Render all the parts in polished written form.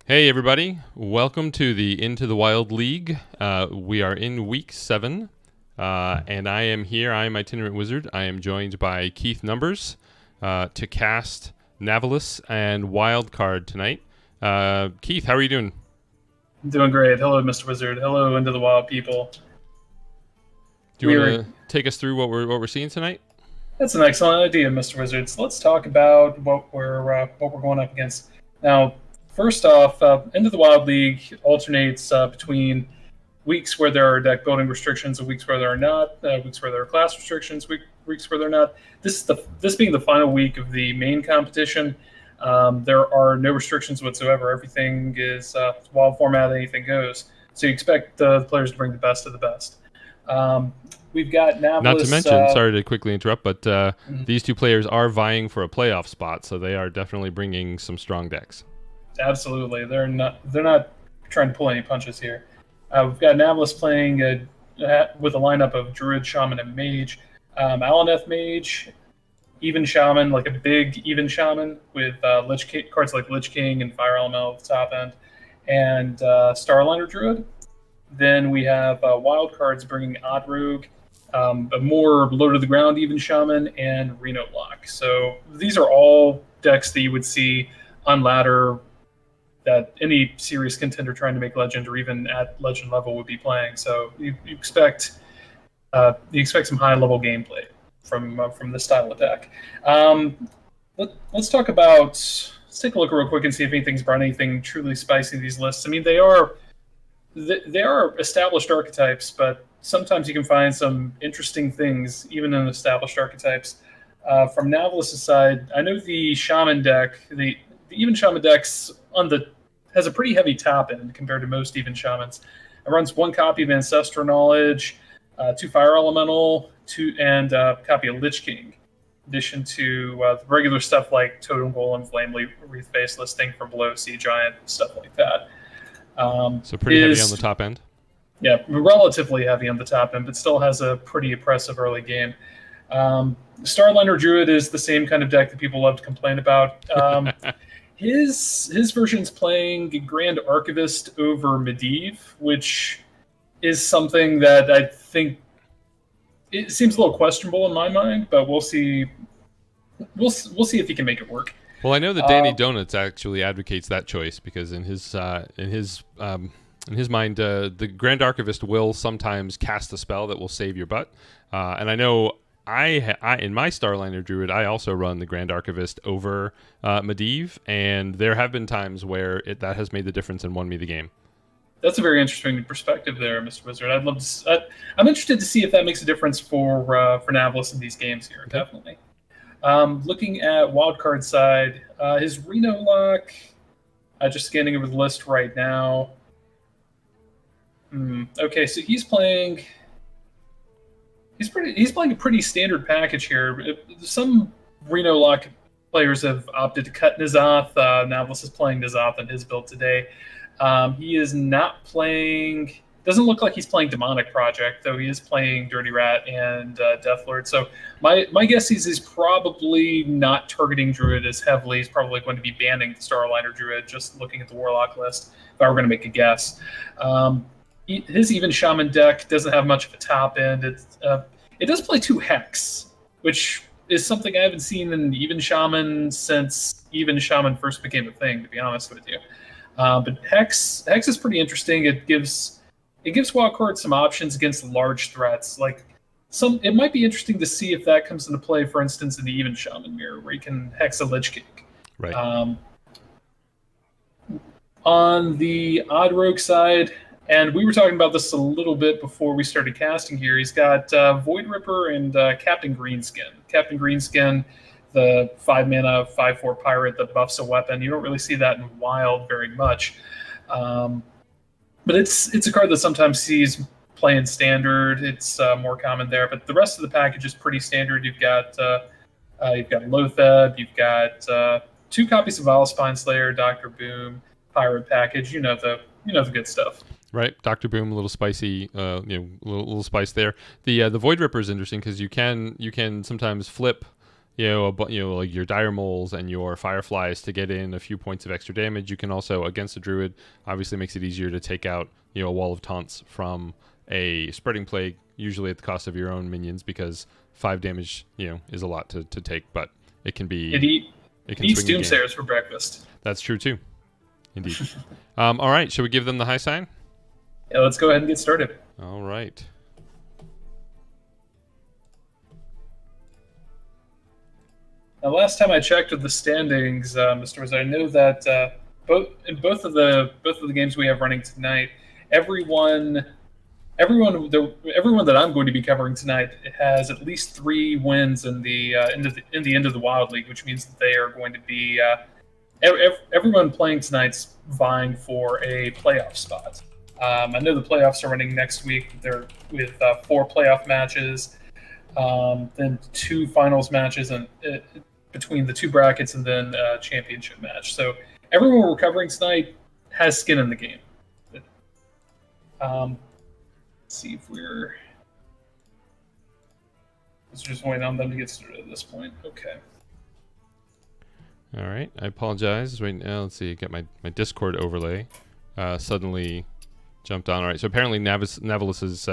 Hey everybody, welcome to the Into the Wild League. We are in week 7, and I am here. I am Itinerant Wizard. I am joined by Keith Numbers to cast Navillus and Wildcard tonight. Keith, how are you doing? I'm doing great. Hello, Mr. Wizard. Hello, Into the Wild people. Do you We want are. to take us through what we're seeing tonight? That's an excellent idea, Mr. Wizard. So let's talk about what we're going up against. Now, first off, Into the Wild League alternates between weeks where there are deck building restrictions and weeks where there are not. Weeks where there are class restrictions, weeks where they're not. This being the final week of the main competition. There are no restrictions whatsoever. Everything is wild format. Anything goes. So you expect the players to bring the best of the best. Um, we've got Not to Navillus. mention, sorry to quickly interrupt, but Mhm. these two players are vying for a playoff spot, so they are definitely bringing some strong decks. Absolutely, they're not trying to pull any punches here. We've got Navillus playing with a lineup of Druid, Shaman, and Mage. Alaneth Mage, even Shaman, like a big even Shaman with Lich King, cards like Lich King and Fire Elemental at the top end, and Starliner Druid. Then we have wild cards bringing Odd Rogue, a more low to the ground even Shaman, and Reno Lock. So these are all decks that you would see on ladder that any serious contender trying to make legend or even at legend level would be playing. So you expect some high level gameplay from this style of deck. Let's talk about. Let's take a look real quick and see if anything's brought anything truly spicy in these lists. I mean, they are established archetypes, but sometimes you can find some interesting things even in established archetypes. From Navillus' side, I know the Shaman deck, the even Shaman decks on the has a pretty heavy top end compared to most even Shamans. It runs one copy of Ancestral Knowledge, two Fire Elemental, and a copy of Lich King. In addition to the regular stuff like Totem Golem, Flame Wreath Faceless, Thing from Below, Sea Giant, stuff like that. So pretty heavy on the Is top end. Yeah, relatively heavy on the top end, but still has a pretty oppressive early game. Starliner Druid is the same kind of deck that people love to complain about. His version's playing Grand Archivist over Medivh, which is something that I think it seems a little questionable in my mind, but we'll see. We'll see if he can make it work. Well, I know that Danny Donuts actually advocates that choice because in his mind, the Grand Archivist will sometimes cast a spell that will save your butt. And I know I in my Starliner Druid, I also run the Grand Archivist over Medivh, and there have been times where that has made the difference and won me the game. That's a very interesting perspective there, Mr. Wizard. I'd love to. I'm interested to see if that makes a difference for Navillus in these games here. Okay. Definitely. Looking at wildcard side, his Reno Lock. Just scanning over the list right now. Okay, so he's playing. He's playing a pretty standard package here. Some Reno Lock players have opted to cut N'Zoth. Navillus is playing N'Zoth in his build today. He is not playing. Doesn't look like he's playing Demonic Project, though he is playing Dirty Rat and Deathlord. So my guess is he's probably not targeting Druid as heavily. He's probably going to be banning the Starliner Druid, just looking at the Warlock list, if I were going to make a guess. His even Shaman deck doesn't have much of a top end. It does play 2 Hex, which is something I haven't seen in even Shaman since even Shaman first became a thing, to be honest with you. But Hex is pretty interesting. It gives Wildcard some options against large threats. It might be interesting to see if that comes into play, for instance, in the even Shaman mirror, where you can Hex a Lich King. Right. On the Odd Rogue side, and we were talking about this a little bit before we started casting here, he's got Void Ripper and Captain Greenskin. Captain Greenskin, the 5-mana, 5/4 pirate that buffs a weapon. You don't really see that in Wild very much. But it's a card that sometimes sees play in Standard. It's more common there. But the rest of the package is pretty standard. You've got Lotheb, you've got 2 copies of Vile Spine Slayer, Dr. Boom, Pirate Package. You know the good stuff. Right, Dr. Boom, a little spicy, little spice there. The Void Ripper is interesting because you can sometimes flip like your dire moles and your fireflies to get in a few points of extra damage. You can also, against a druid, obviously makes it easier to take out a wall of taunts from a spreading plague, usually at the cost of your own minions, because 5 damage is a lot to take, but it can be it eats doomsayers for breakfast. That's true too, indeed. All right, shall we give them the high sign? Yeah, let's go ahead and get started. All right. Now, last time I checked with the standings, Mr. Wizard, I know that both of the games we have running tonight, everyone that I'm going to be covering tonight has at least 3 wins in the end of the Wild League, which means that they are going to be everyone playing tonight's vying for a playoff spot. I know the playoffs are running next week. They're with 4 playoff matches, then 2 finals matches, and between the 2 brackets, and then a championship match. So everyone we're covering tonight has skin in the game. Let's see if we're just waiting on them to get started at this point. Okay. All right. I apologize. Right now, let's see. I got my Discord overlay suddenly jumped on. All right. So apparently Navillus's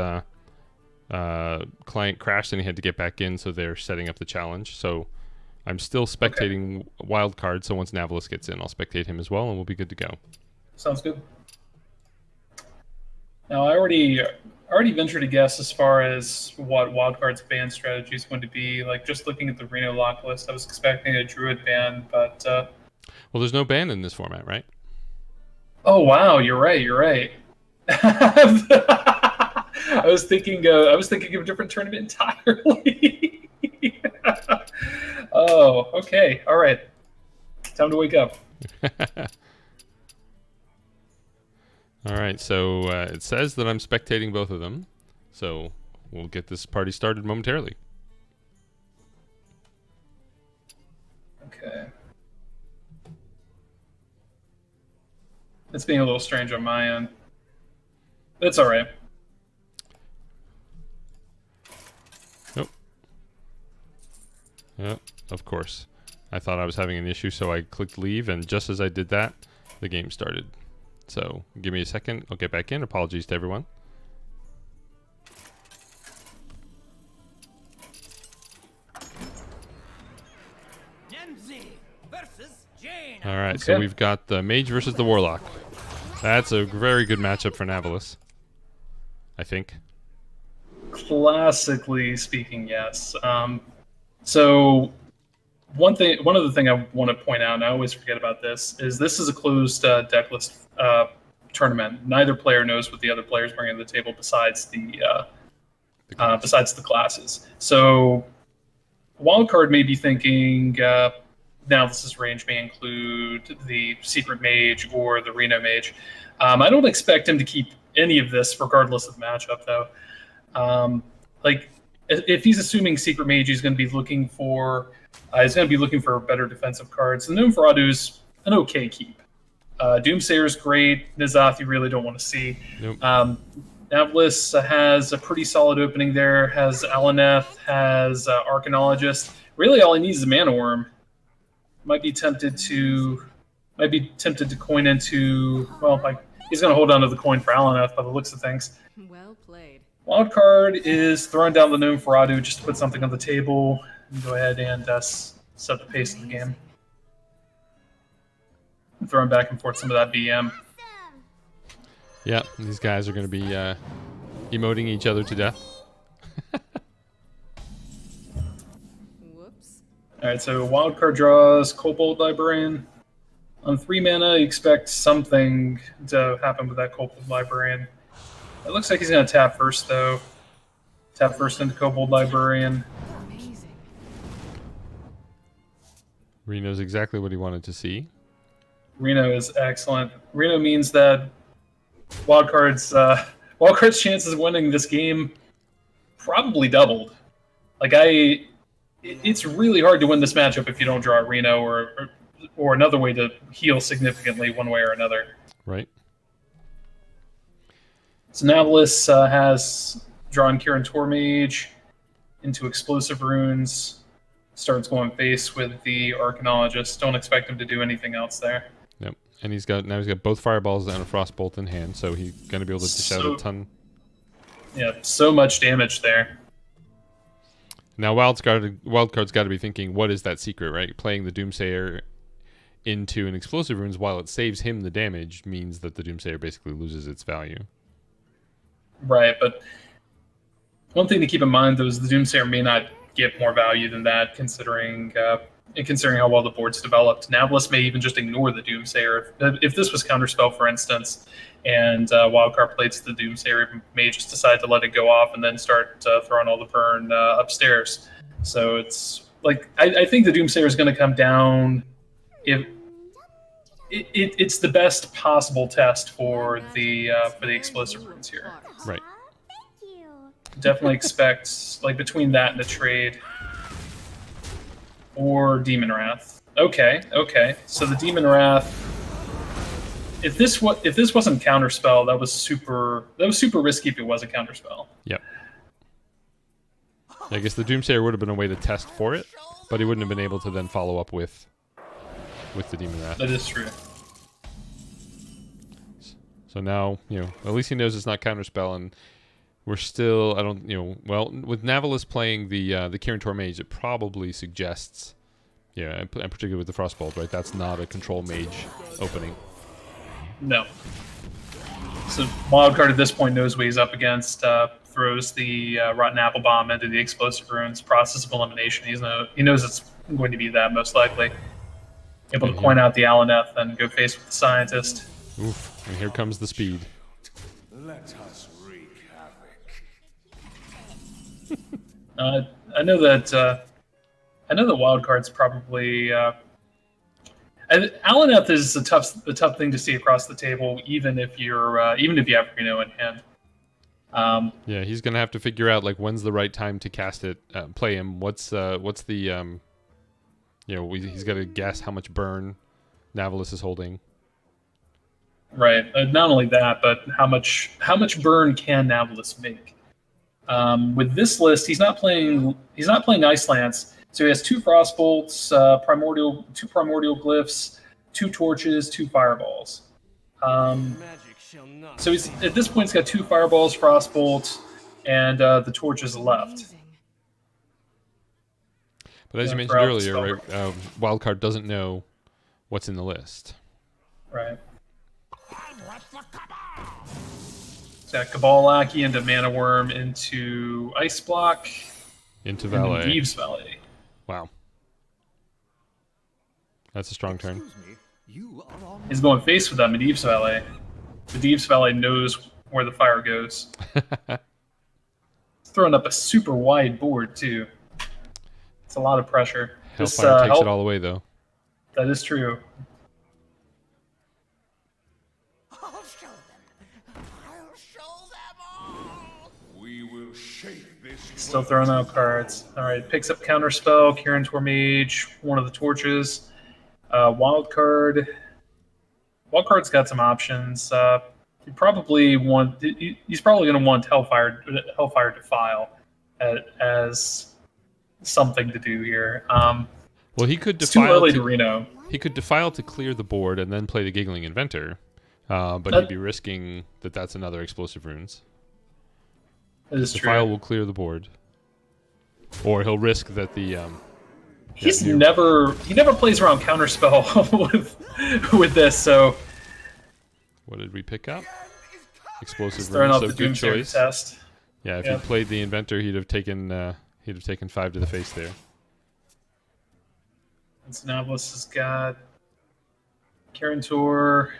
client crashed and he had to get back in, so they're setting up the challenge. So I'm still spectating Wildcard, so once Navillus gets in, I'll spectate him as well, and we'll be good to go. Sounds good. Now, I already ventured a guess as far as what Wildcard's ban strategy is going to be. Like, just looking at the Reno lock list, I was expecting a Druid ban, but... Well, there's no ban in this format, right? Oh, wow, you're right. I was thinking of a different tournament entirely. Oh, okay. All right. Time to wake up. All right. So it says that I'm spectating both of them. So we'll get this party started momentarily. Okay. It's being a little strange on my end. It's all right. Nope. Yep. Of course. I thought I was having an issue, so I clicked leave, and just as I did that, the game started. So give me a second. I'll get back in. Apologies to everyone. All right, so we've got the Mage versus the Warlock. That's a very good matchup for Navillus, I think. Classically speaking, yes. So one other thing I want to point out, and I always forget about this is a closed deck list tournament. Neither player knows what the other player is bringing to the table besides the classes. So Wildcard may be thinking Navilus's range may include the Secret Mage or the Reno Mage. I don't expect him to keep any of this regardless of matchup, though. Like, if he's assuming Secret Mage, he's going to be looking for better defensive cards. The Gnome Faradu's an okay keep. Doomsayer's great. N'Zoth you really don't want to see. Nope. Navillus has a pretty solid opening there. Has Alaneth, has Archaeologist. Really, all he needs is a Mana Worm. Might be tempted to coin into. Well, he's going to hold on to the coin for Alaneth by the looks of things. Well played. Wildcard is throwing down the Gnome Faradu just to put something on the table. And go ahead and set the pace of the game. I'm throwing back and forth some of that BM. Yeah, these guys are going to be emoting each other to death. Whoops. All right, so Wildcard draws Kobold Librarian. On 3 mana, you expect something to happen with that Kobold Librarian. It looks like he's going to tap first, though. Tap first into Kobold Librarian. Amazing. Reno's exactly what he wanted to see. Reno is excellent. Reno means that Wildcard's chances of winning this game probably doubled. It's really hard to win this matchup if you don't draw Reno or another way to heal significantly one way or another. Right. So Navillus has drawn Kirin Tormage into Explosive Runes. starts going face with the Arcanologist. Don't expect him to do anything else there. Yep. And he's got both fireballs and a frostbolt in hand, so he's gonna be able to dish out a ton. Yeah, so much damage there. Now Wildcard's got to be thinking, what is that secret, right? Playing the Doomsayer into an explosive runes while it saves him the damage means that the Doomsayer basically loses its value. Right, but one thing to keep in mind though is the Doomsayer may not get more value than that, considering how well the board's developed. Navillus may even just ignore the Doomsayer. If this was Counterspell, for instance, and Wildcard plays the Doomsayer, may just decide to let it go off and then start throwing all the burn upstairs. So it's like I think the Doomsayer is going to come down. If it's the best possible test for the explosive runes here. Right. Definitely expect like between that and the trade or Demon Wrath. Okay. So the Demon Wrath. If this wasn't Counterspell, that was super risky. If it was a Counterspell. Yep. I guess the Doomsayer would have been a way to test for it, but he wouldn't have been able to then follow up with the Demon Wrath. That is true. So now, at least he knows it's not Counterspell, and we're still, with Navillus playing the Kirin Tor Mage, it probably suggests, and particularly with the Frostbolt, right? That's not a control mage opening. No. So Wildcard at this point knows what he's up against. Throws the Rotten Apple Bomb into the explosive runes. Process of elimination. He knows it's going to be that most likely. Able to point out the Alaneth and go face with the Scientist. Oof! And here comes the speed. Let us wreak havoc. I know that Wildcard's probably. Alaneth is a tough thing to see across the table, even if you have Reno in hand. Yeah, he's gonna have to figure out like when's the right time to cast it, play him. What's the he's got to guess how much burn Navillus is holding. Right. Not only that, but how much burn can Navillus make? With this list, he's not playing Ice Lance, so he has 2 Frostbolts, two Primordial Glyphs, 2 Torches, 2 Fireballs. So at this point he's got 2 Fireballs, Frostbolts, and the Torches left. But as you mentioned earlier, right, Wildcard doesn't know what's in the list. Right. Got Cabal Lackey into Mana Worm into Ice Block. Into Valet. Thieves Valet. Wow. That's a strong turn. He's going face with that Medivh's Valet. Medivh's Valet knows where the fire goes. He's throwing up a super wide board, too. It's a lot of pressure. Hellfire takes it all away, though. That is true. Still throwing out cards. Alright, picks up Counterspell, Kirin Tor Mage, one of the Torches. Wildcard's got some options. He's probably going to want Hellfire Defile as something to do here. Well, he could defile. It's too early to Reno. He could Defile to clear the board and then play the Giggling Inventor, but he'd be risking that's another explosive runes. That is true. Defile will clear the board, or he'll risk that the. He never plays around Counterspell with this, so. What did we pick up? Explosive runes. So good choice. Test. Yeah, if he played the Inventor, he'd have taken 5 to the face there. And so Navillus has got Kirin Tor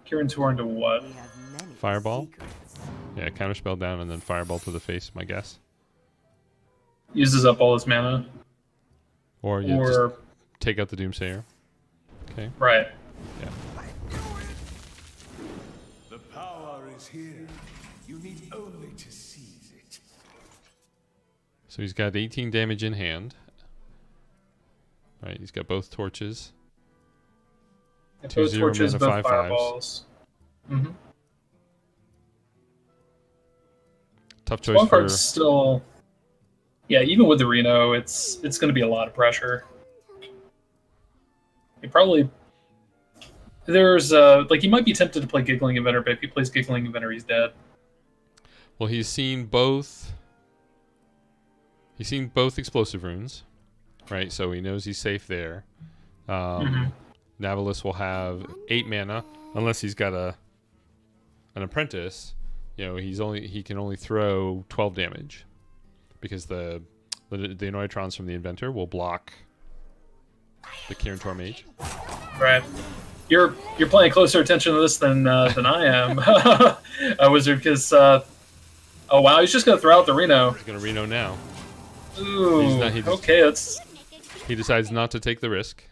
into what? Fireball. Yeah, Counterspell down and then Fireball to the face, my guess. Uses up all his mana. Or just take out the Doomsayer. Okay. Right. Yeah. The power is here. You need only to seize it. So he's got 18 damage in hand. Right, he's got both torches. Yeah, 2 torches, both fireballs. Mm-hmm. Tough choice for... still... Yeah, even with the Reno, it's going to be a lot of pressure. He probably he might be tempted to play Giggling Inventor, but if he plays Giggling Inventor, he's dead. Well, he's seen both. He's seen both explosive runes, right? So he knows he's safe there. Navillus will have 8 mana, unless he's got an apprentice. He can only throw 12 damage, because the Anoitrons from the Inventor will block the Kirin Mage. Right. You're paying closer attention to this than I am, Wizard, because oh wow, he's just gonna throw out the Reno. He's gonna Reno now. Ooh. Okay, he decides not to take the risk.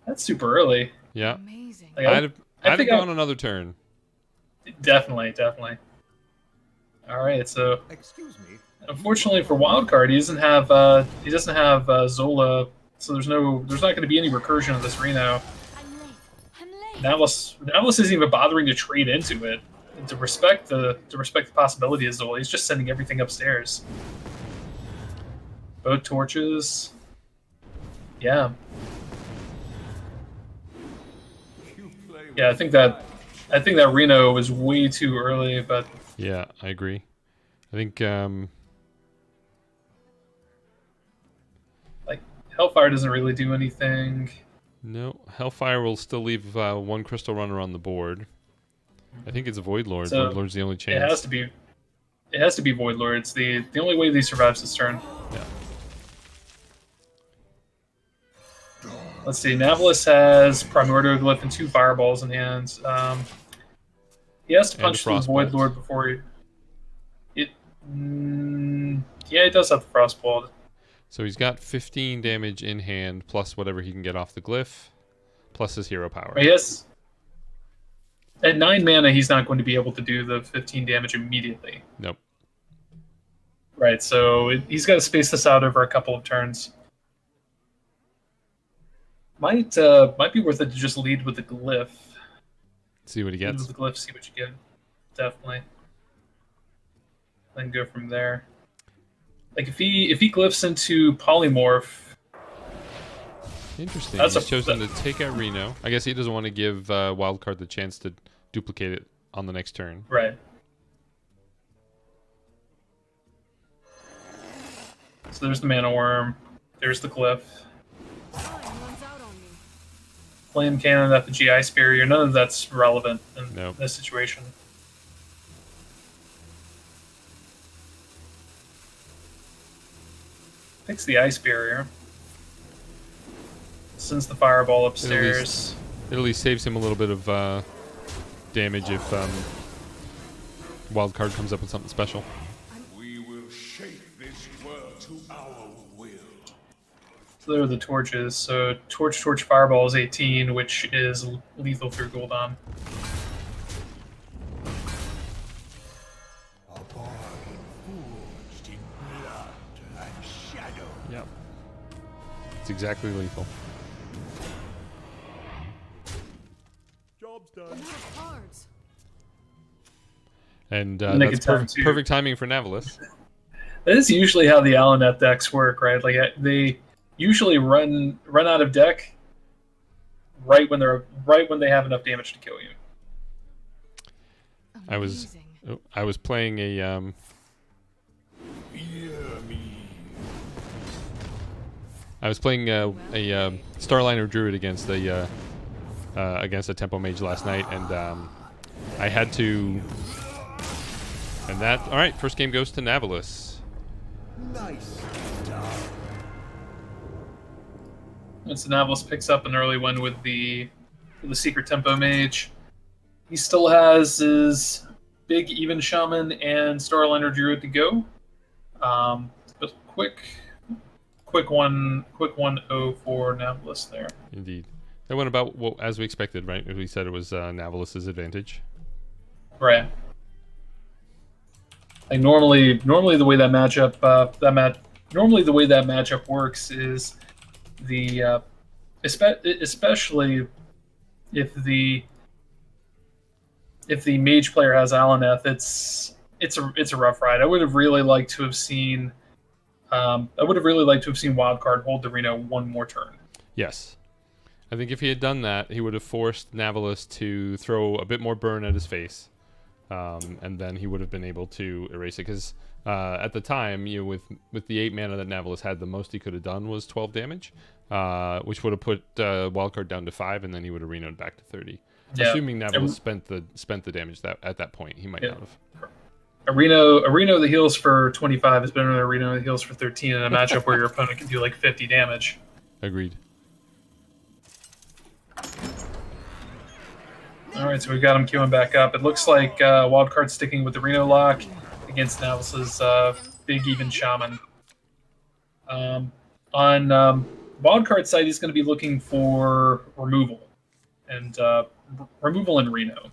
That's super early. Yeah. Amazing. Like, I'd have gone another turn. Definitely. All right, so Excuse me. unfortunately for Wildcard, he doesn't have Zola, so there's not going to be any recursion of this Reno. Navillus isn't even bothering to trade into it. And to respect the possibility of Zola, he's just sending everything upstairs. Both torches. Yeah. Yeah, I think that Reno was way too early, but Yeah, I agree. I think like Hellfire doesn't really do anything. no, Hellfire will still leave 1 crystal runner on the board. I think it's a Void Lord. So, Void Lord's the only chance. It has to be Void Lord. It's the only way he survives this turn. Yeah. Let's see. Navillus has Primordial Glyph and 2 Fireballs in hand. He has to punch through the Void Lord before he. Yeah, he does have the Frostbolt. So he's got 15 damage in hand, plus whatever he can get off the glyph, plus his hero power. Yes. At 9 mana, he's not going to be able to do the 15 damage immediately. Nope. Right, so he's got to space this out over a couple of turns. Might be worth it to just lead with the glyph. See what he Lead gets. with the glyph, see what you get. Definitely. Then go from there. Like if he glyphs into Polymorph. Interesting. That's He's chosen to take out Reno. I guess he doesn't want to give Wildcard the chance to duplicate it on the next turn. Right. So there's the Mana Worm. There's the glyph. Flame Cannon, Effigy, Ice Barrier. None of that's relevant in this situation. Picks the Ice Barrier. Sends the Fireball upstairs. It at least saves him a little bit of damage if Wildcard comes up with something special. We will shape this world to our will. So there are the torches. So Torch, Fireball is 18, which is lethal through Gul'dan. A bargain forged in blood and shadow. Yep. It's exactly lethal. Job's done. And Nick that's and Tom, perfect timing for Navillus. That is usually how the Alanet decks work, right? Like they usually run out of deck right when they have enough damage to kill you. I was playing a Starliner Druid against a Tempo Mage last night, and I had to. And that, all right, first game goes to Navillus. Nice. And so Navillus picks up an early one with the Secret Tempo Mage. He still has his big Even Shaman and Starliner Druid to go. But quick 1-0 for Navillus there. Indeed. That went about as we expected, right? We said it was Navilus's advantage. Right. Like normally the way that matchup works is especially if the mage player has Alaneth, it's a rough ride. I would have really liked to have seen I would have really liked to have seen Wildcard hold the Reno one more turn. Yes. I think if he had done that, he would have forced Navillus to throw a bit more burn at his face. And then he would have been able to erase it. Because at the time, with the 8 mana that Navillus had, the most he could have done was 12 damage, which would have put Wildcard down to 5, and then he would have Reno'd back to 30. Yeah. Assuming Navillus spent the damage at that point, he might not have. A Reno that heals for 25 is better than a Reno that heals for 13 in a matchup where your opponent can do like 50 damage. Agreed. All right, so we've got him queuing back up. It looks like Wildcard sticking with the Reno lock against Navilus's big even shaman. On Wildcard's side, he's going to be looking for removal and removal in Reno.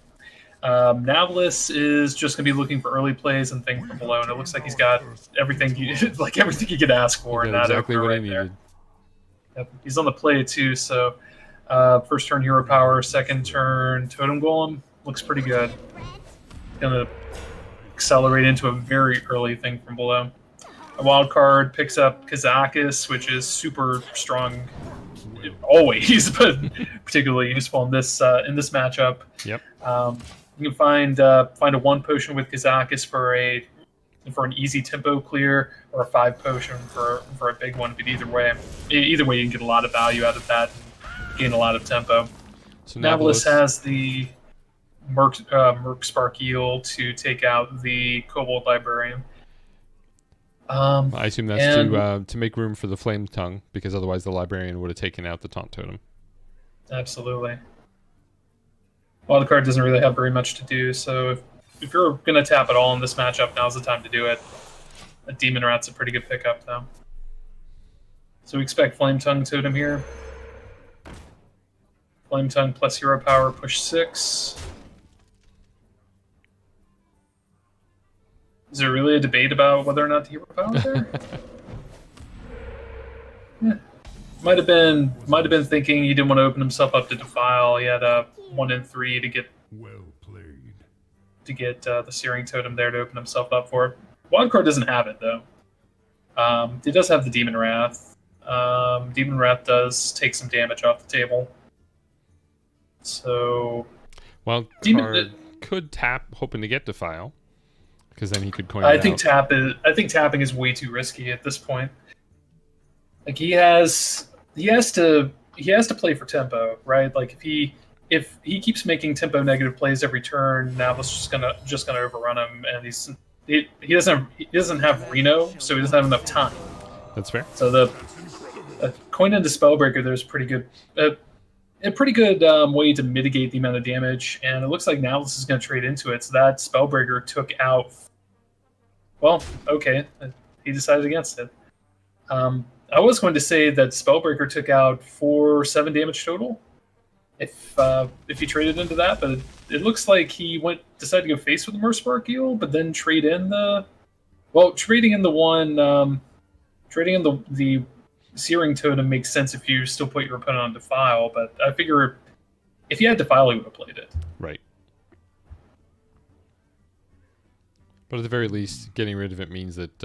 Navillus is just going to be looking for early plays and things from below, and it looks like he's got everything you could ask for in that exactly what right he needed. There. Yep. He's on the play too, so first turn Hero Power, second turn Totem Golem looks pretty good. Going to accelerate into a very early thing from below. A wild card picks up Kazakis, which is super strong always, but particularly useful in this matchup. Yep. You can find a 1 potion with Kazakis for an easy tempo clear, or a 5 potion for a big one. But either way you can get a lot of value out of that and gain a lot of tempo. So Navillus has the Merc Spark Eel to take out the Kobold Librarian. I assume that's to make room for the Flame Tongue, because otherwise the Librarian would have taken out the Taunt Totem. Absolutely. Wildcard doesn't really have very much to do, so if you're going to tap it all in this matchup, now's the time to do it. A Demon Rat's a pretty good pickup, though. So we expect Flame Tongue Totem here. Flame Tongue plus Hero Power, push 6. Is there really a debate about whether or not the Hero Power there? Yeah. Might have been thinking he didn't want to open himself up to Defile. He had a 1 in 3 to get the Searing Totem there to open himself up for it. Wildcard doesn't have it though. He does have the Demon Wrath. Demon Wrath does take some damage off the table. So Wildcard could tap, hoping to get Defile, because then he could coin. I think tapping is way too risky at this point. Like he has to play for tempo, right? Like if he keeps making tempo negative plays every turn, Navillus just gonna overrun him, and he doesn't have Reno, so he doesn't have enough time. That's fair. So the coin into Spellbreaker, there's pretty good way to mitigate the amount of damage, and it looks like Navillus is going to trade into it. So that Spellbreaker took out. Well, okay, he decided against it. I was going to say that Spellbreaker took out 7 damage total, if he traded into that, but it looks like he decided to go face with the Merc Eel, but then trading in the Searing Totem makes sense if you still put your opponent on Defile, but I figure if he had Defile, he would have played it. Right. But at the very least, getting rid of it means that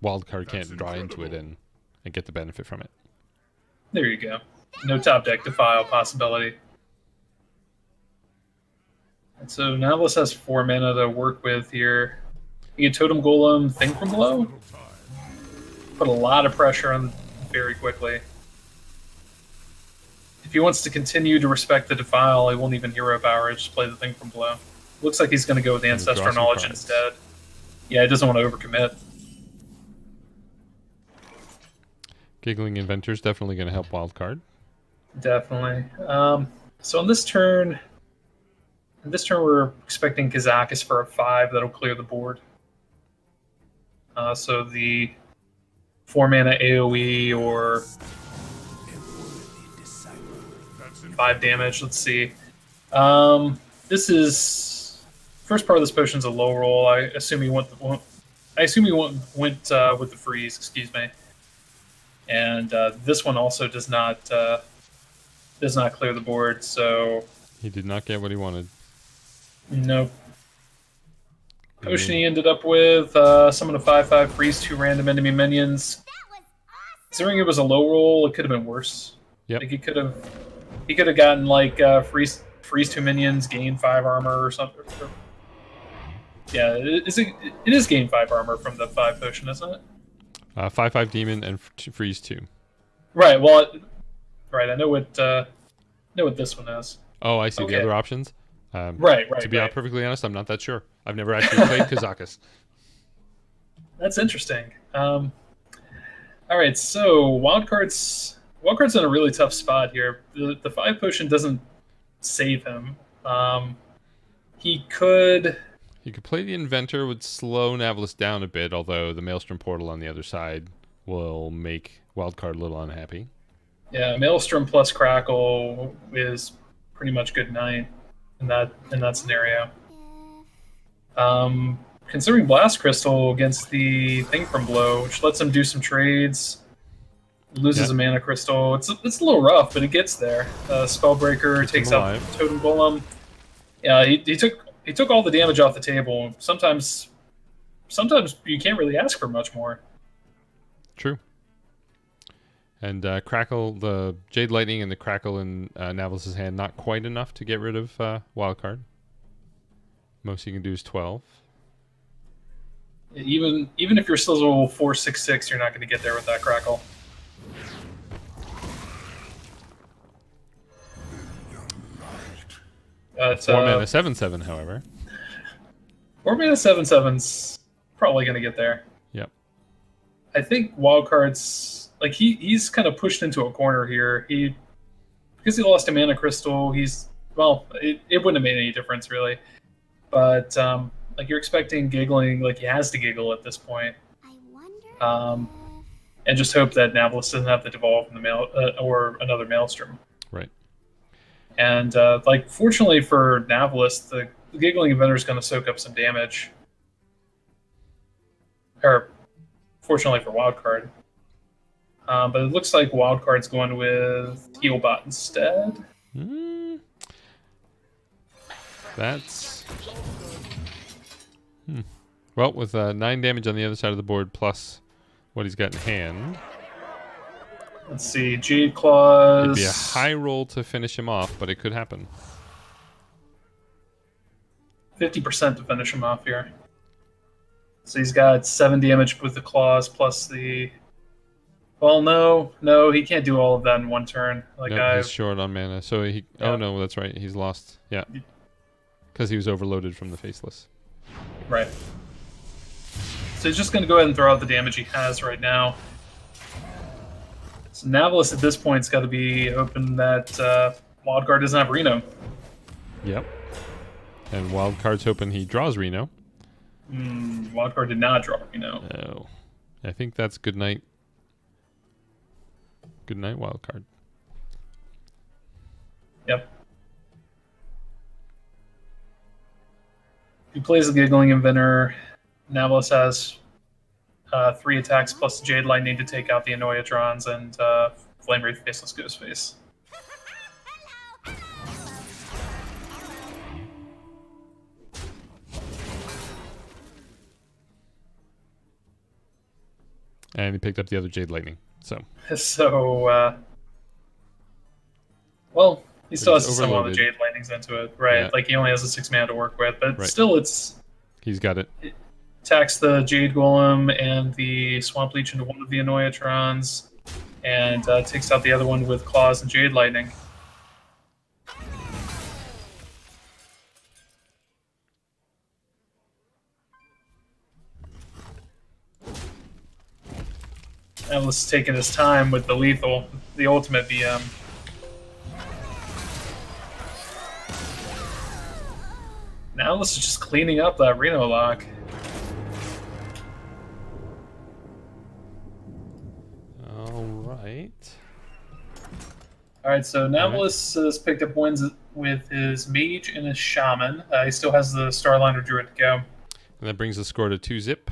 Wildcard can't draw into it and get the benefit from it. There you go. No top deck Defile possibility. And so Navillus has 4 mana to work with here. You get Totem Golem, Thing from Below. Put a lot of pressure on very quickly. If he wants to continue to respect the Defile, he won't even Hero Power, just play the Thing from Below. Looks like he's going to go with the Ancestral Knowledge instead. Yeah, he doesn't want to overcommit. Giggling Inventor's definitely going to help Wildcard. Definitely. So on this turn we're expecting Kazakis for a 5 that'll clear the board. So the 4 mana AoE or 5 damage. Let's see. This is first part of this potion's a low roll. I assume he went with the freeze. Excuse me. And this one also does not clear the board. So he did not get what he wanted. Nope. Potion he ended up with, summon a 5/5, freeze 2 random enemy minions. Considering it was a low roll, it could have been worse. Yep. Like he could have gotten like freeze 2 minions, gain 5 armor or something. Yeah, it is gain 5 armor from the 5 potion, isn't it? 5/5 demon and freeze 2. Right. Well, right. I know what this one is. Oh, I see Okay. the other options. Right. To be perfectly honest, I'm not that sure. I've never actually played Kazakus. That's interesting. All right, so Wildcard's in a really tough spot here. The 5 potion doesn't save him. He could play the Inventor, would slow Navillus down a bit, although the Maelstrom portal on the other side will make Wildcard a little unhappy. Yeah, Maelstrom plus Crackle is pretty much good night in that scenario. Considering Blast Crystal against the thing from Blow, which lets him do some trades, loses a mana crystal. It's a little rough, but it gets there. Spellbreaker takes out Totem Golem. Yeah, he took all the damage off the table. Sometimes you can't really ask for much more. True. And Crackle, the Jade Lightning and the Crackle in Navilus's hand, not quite enough to get rid of Wildcard. Most you can do is 12. Even if you're still level 4/6/6, you're not going to get there with that Crackle. But, 4 mana 7/7, however. 4 mana 7/7's probably going to get there. Yep. I think Wildcard's like he's kind of pushed into a corner here. Because he lost a mana crystal. It wouldn't have made any difference really. But like you're expecting giggling, like he has to giggle at this point. And just hope that Navillus doesn't have to devolve in the or another Maelstrom. Right. And fortunately for Navillus, the giggling inventor is going to soak up some damage. Or fortunately for Wildcard. But it looks like Wildcard's going with Healbot instead. That's... Well, with 9 damage on the other side of the board, plus what he's got in hand. Let's see, Jade Claws. It'd be a high roll to finish him off, but it could happen. 50% to finish him off here. So he's got 7 damage with the claws plus the... Well, no, he can't do all of that in one turn. He's short on mana. So he... Yeah. Oh, no, that's right. He's lost. Yeah. Because he was overloaded from the Faceless. Right. So he's just going to go ahead and throw out the damage he has right now. So Navillus at this point's got to be hoping that Wildcard doesn't have Reno. Yep. And Wildcard's hoping he draws Reno. Wildcard did not draw Reno. Oh. I think that's good night. Good night, Wildcard. Yep. He plays the Giggling Inventor. Navillus has 3 attacks plus Jade Lightning to take out the Annoyatrons and Flame Wraith Faceless Ghostface. And he picked up the other Jade Lightning. So, well, he still has to summon all the Jade Lightnings into it, right? Yeah. Like he only has a 6 mana to work with, but still, he's got it. It attacks the Jade Golem and the Swamp Leech into one of the Annoyatrons, and takes out the other one with Claws and Jade Lightning. Navillus is taking his time with the lethal, the ultimate BM. Navillus is just cleaning up that Reno lock. Alright, so Navillus has picked up wins with his Mage and his Shaman. He still has the Starliner Druid to go. And that brings the score to 2-zip.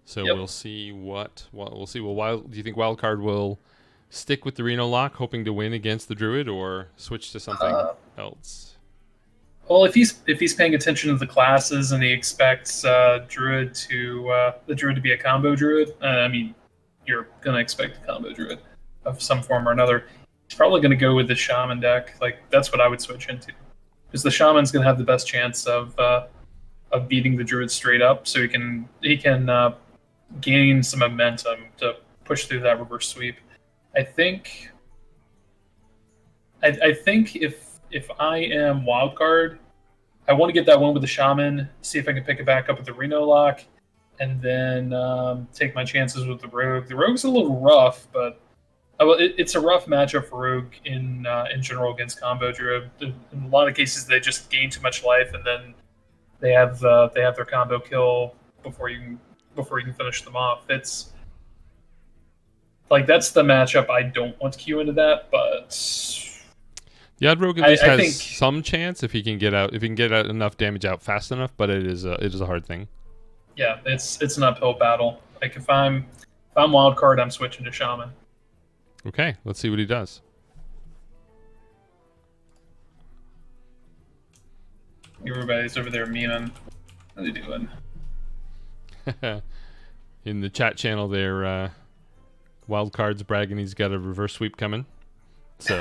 So we'll see we'll see. Do you think Wildcard will stick with the Reno lock, hoping to win against the Druid, or switch to something else? Well, if he's paying attention to the classes and he expects druid to the druid to be a combo druid, I mean, you're gonna expect a combo druid of some form or another. He's probably gonna go with the shaman deck. Like that's what I would switch into, because the shaman's gonna have the best chance of beating the druid straight up, so he can gain some momentum to push through that reverse sweep. I think I think if I am wildcard, I want to get that one with the shaman, see if I can pick it back up with the Reno lock, and then take my chances with the rogue. The rogue's a little rough, but it's a rough matchup for rogue in general against combo druid. In a lot of cases, they just gain too much life, and then they have their combo kill before you can finish them off. It's like that's the matchup I don't want to queue into that, but yeah, rogue at least I has think some chance if he can get out enough damage out fast enough, but it is a hard thing. yeah, it's an uphill battle. Like if I'm wild card, I'm switching to shaman. Okay, let's see what he does. Everybody's over there memeing. What are they doing? In the chat channel there, Wildcard's bragging he's got a reverse sweep coming. So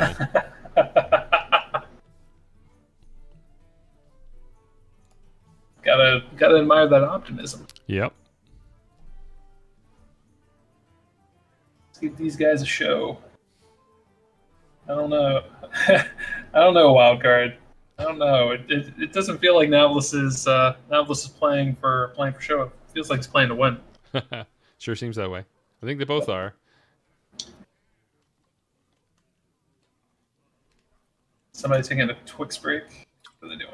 gotta admire that optimism. yep. Let's give these guys a show. I don't know. I don't know, Wildcard. I don't know. It doesn't feel like Navillus is playing for show. It feels like he's playing to win. Sure seems that way. I think they both are. Somebody taking a Twix break. What are they doing?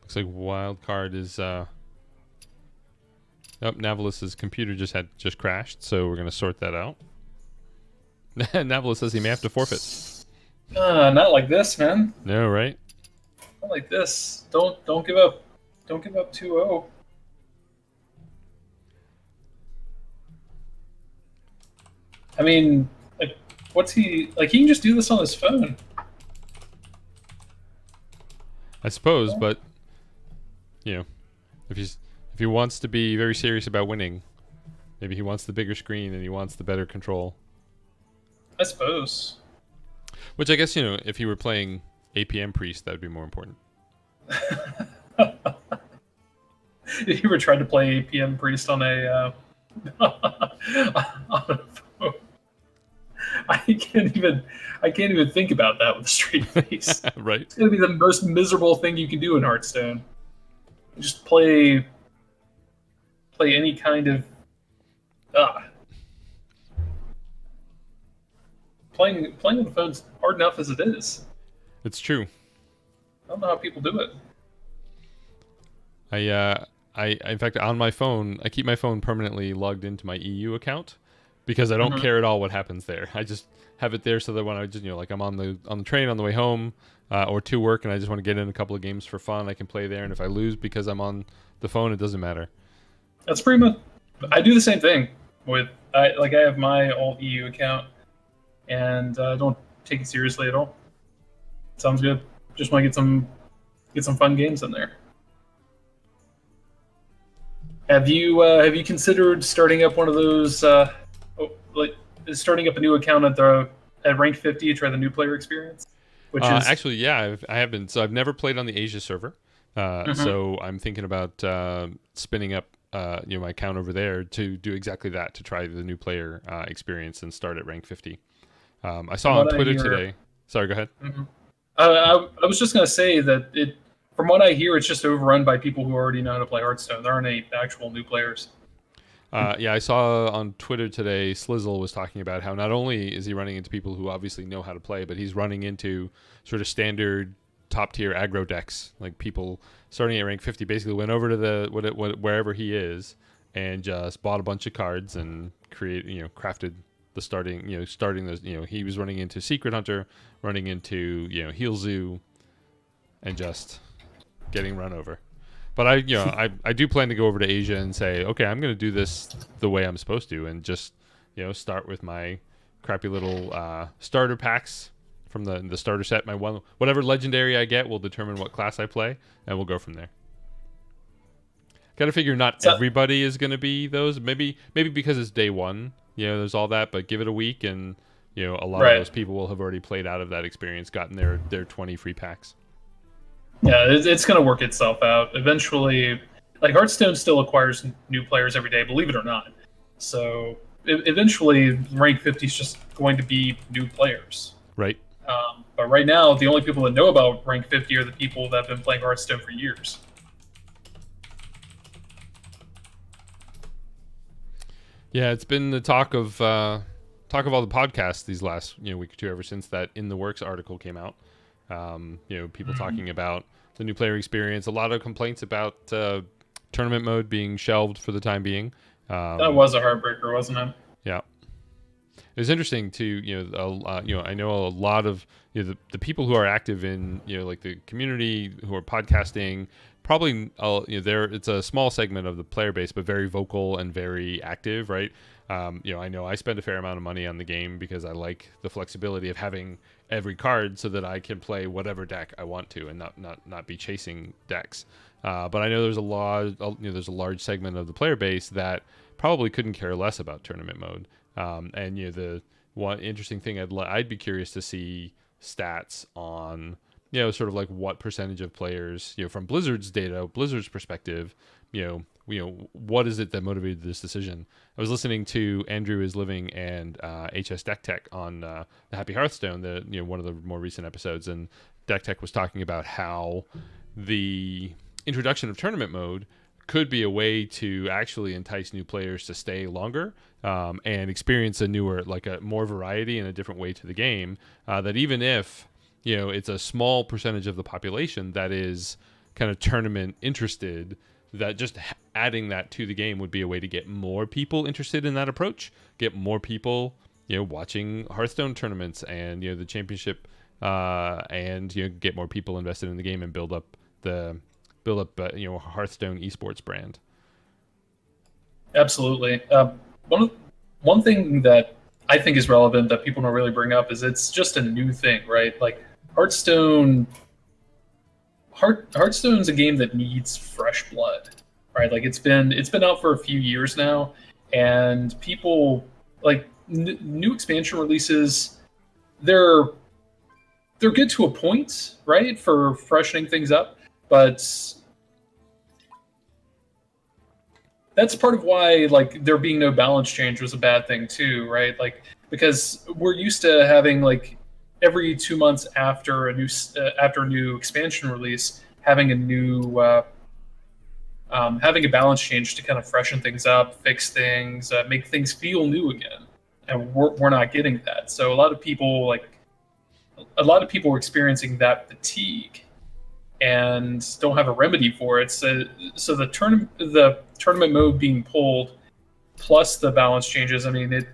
Looks like Wildcard is Navilus's computer just crashed, so we're gonna sort that out. Navillus says he may have to forfeit. Not like this, man. No, right? Not like this. Don't give up. Don't give up 2-0. I mean, like, what's he like? He can just do this on his phone. I suppose, but you know, if he wants to be very serious about winning, maybe he wants the bigger screen and he wants the better control. I suppose. Which I guess, you know, if he were playing APM Priest, that would be more important. If you were trying to play APM Priest on a on a phone, I can't even think about that with a straight face. Right? It's gonna be the most miserable thing you can do in Hearthstone. Just play any kind of playing on the phone's hard enough as it is. It's true. I don't know how people do it. I in fact on my phone, I keep my phone permanently logged into my EU account because I don't care at all what happens there. I just have it there so that when I just, you know, like I'm on the train on the way home or to work and I just want to get in a couple of games for fun, I can play there, and if I lose because I'm on the phone, it doesn't matter. That's pretty much. I do the same thing with I have my old EU account, and don't take it seriously at all. Sounds good. Just want to get some fun games in there. Have you considered starting up one of those starting up a new account at rank 50 to try the new player experience? Which is actually, yeah, I have been. So I've never played on the Asia server. So I'm thinking about spinning up my account over there to do exactly that, to try the new player experience and start at rank 50. I saw on Twitter today. Sorry, go ahead. Mm-hmm. I was just going to say that from what I hear, it's just overrun by people who already know how to play Hearthstone. There aren't any actual new players. Yeah, I saw on Twitter today, Slizzle was talking about how not only is he running into people who obviously know how to play, but he's running into sort of standard top-tier aggro decks. Like people starting at rank 50 basically went over to wherever he is and just bought a bunch of cards and crafted the starting those. He was running into Secret Hunter, running into Heal Zoo, and just getting run over. But I do plan to go over to Asia and say, okay, I'm going to do this the way I'm supposed to, and just start with my crappy little starter packs from the starter set. Whatever legendary I get will determine what class I play, and we'll go from there. Got to figure not everybody is going to be those. Maybe because it's day one, there's all that. But give it a week, and a lot of those people will have already played out of that experience, gotten their 20 free packs. Yeah, it's going to work itself out. Eventually, like Hearthstone still acquires new players every day, believe it or not. So eventually, rank 50 is just going to be new players. Right. But right now, the only people that know about rank 50 are the people that have been playing Hearthstone for years. Yeah, it's been the talk of all the podcasts these last week or two, ever since that In the Works article came out. People talking about the new player experience. A lot of complaints about tournament mode being shelved for the time being. That was a heartbreaker, wasn't it? Yeah, it was interesting too. I know a lot of the people who are active in like the community who are podcasting. Probably, it's a small segment of the player base, but very vocal and very active, right? I know I spend a fair amount of money on the game because I like the flexibility of having every card so that I can play whatever deck I want to and not be chasing decks. But I know there's a large segment of the player base that probably couldn't care less about tournament mode. The one interesting thing I'd be curious to see stats on. Sort of like what percentage of players, from Blizzard's data, Blizzard's perspective, what is it that motivated this decision? I was listening to Andrew Is Living and HS Deck Tech on the Happy Hearthstone, one of the more recent episodes, and Deck Tech was talking about how the introduction of tournament mode could be a way to actually entice new players to stay longer and experience a more variety and a different way to the game. That even if it's a small percentage of the population that is kind of tournament interested, that just adding that to the game would be a way to get more people interested in that approach, get more people, watching Hearthstone tournaments and, the championship, and, get more people invested in the game and build up Hearthstone esports brand. Absolutely. One thing that I think is relevant that people don't really bring up is it's just a new thing, right? Like Hearthstone's a game that needs fresh blood, right? Like it's been out for a few years now, and people like new expansion releases. They're good to a point, right, for freshening things up, but that's part of why like there being no balance change was a bad thing too, right? Like because we're used to having like every 2 months after a new expansion release, having a balance change to kind of freshen things up, fix things, make things feel new again, and we're not getting that. So a lot of people are experiencing that fatigue and don't have a remedy for it. So the tournament mode being pulled, plus the balance changes. I mean, it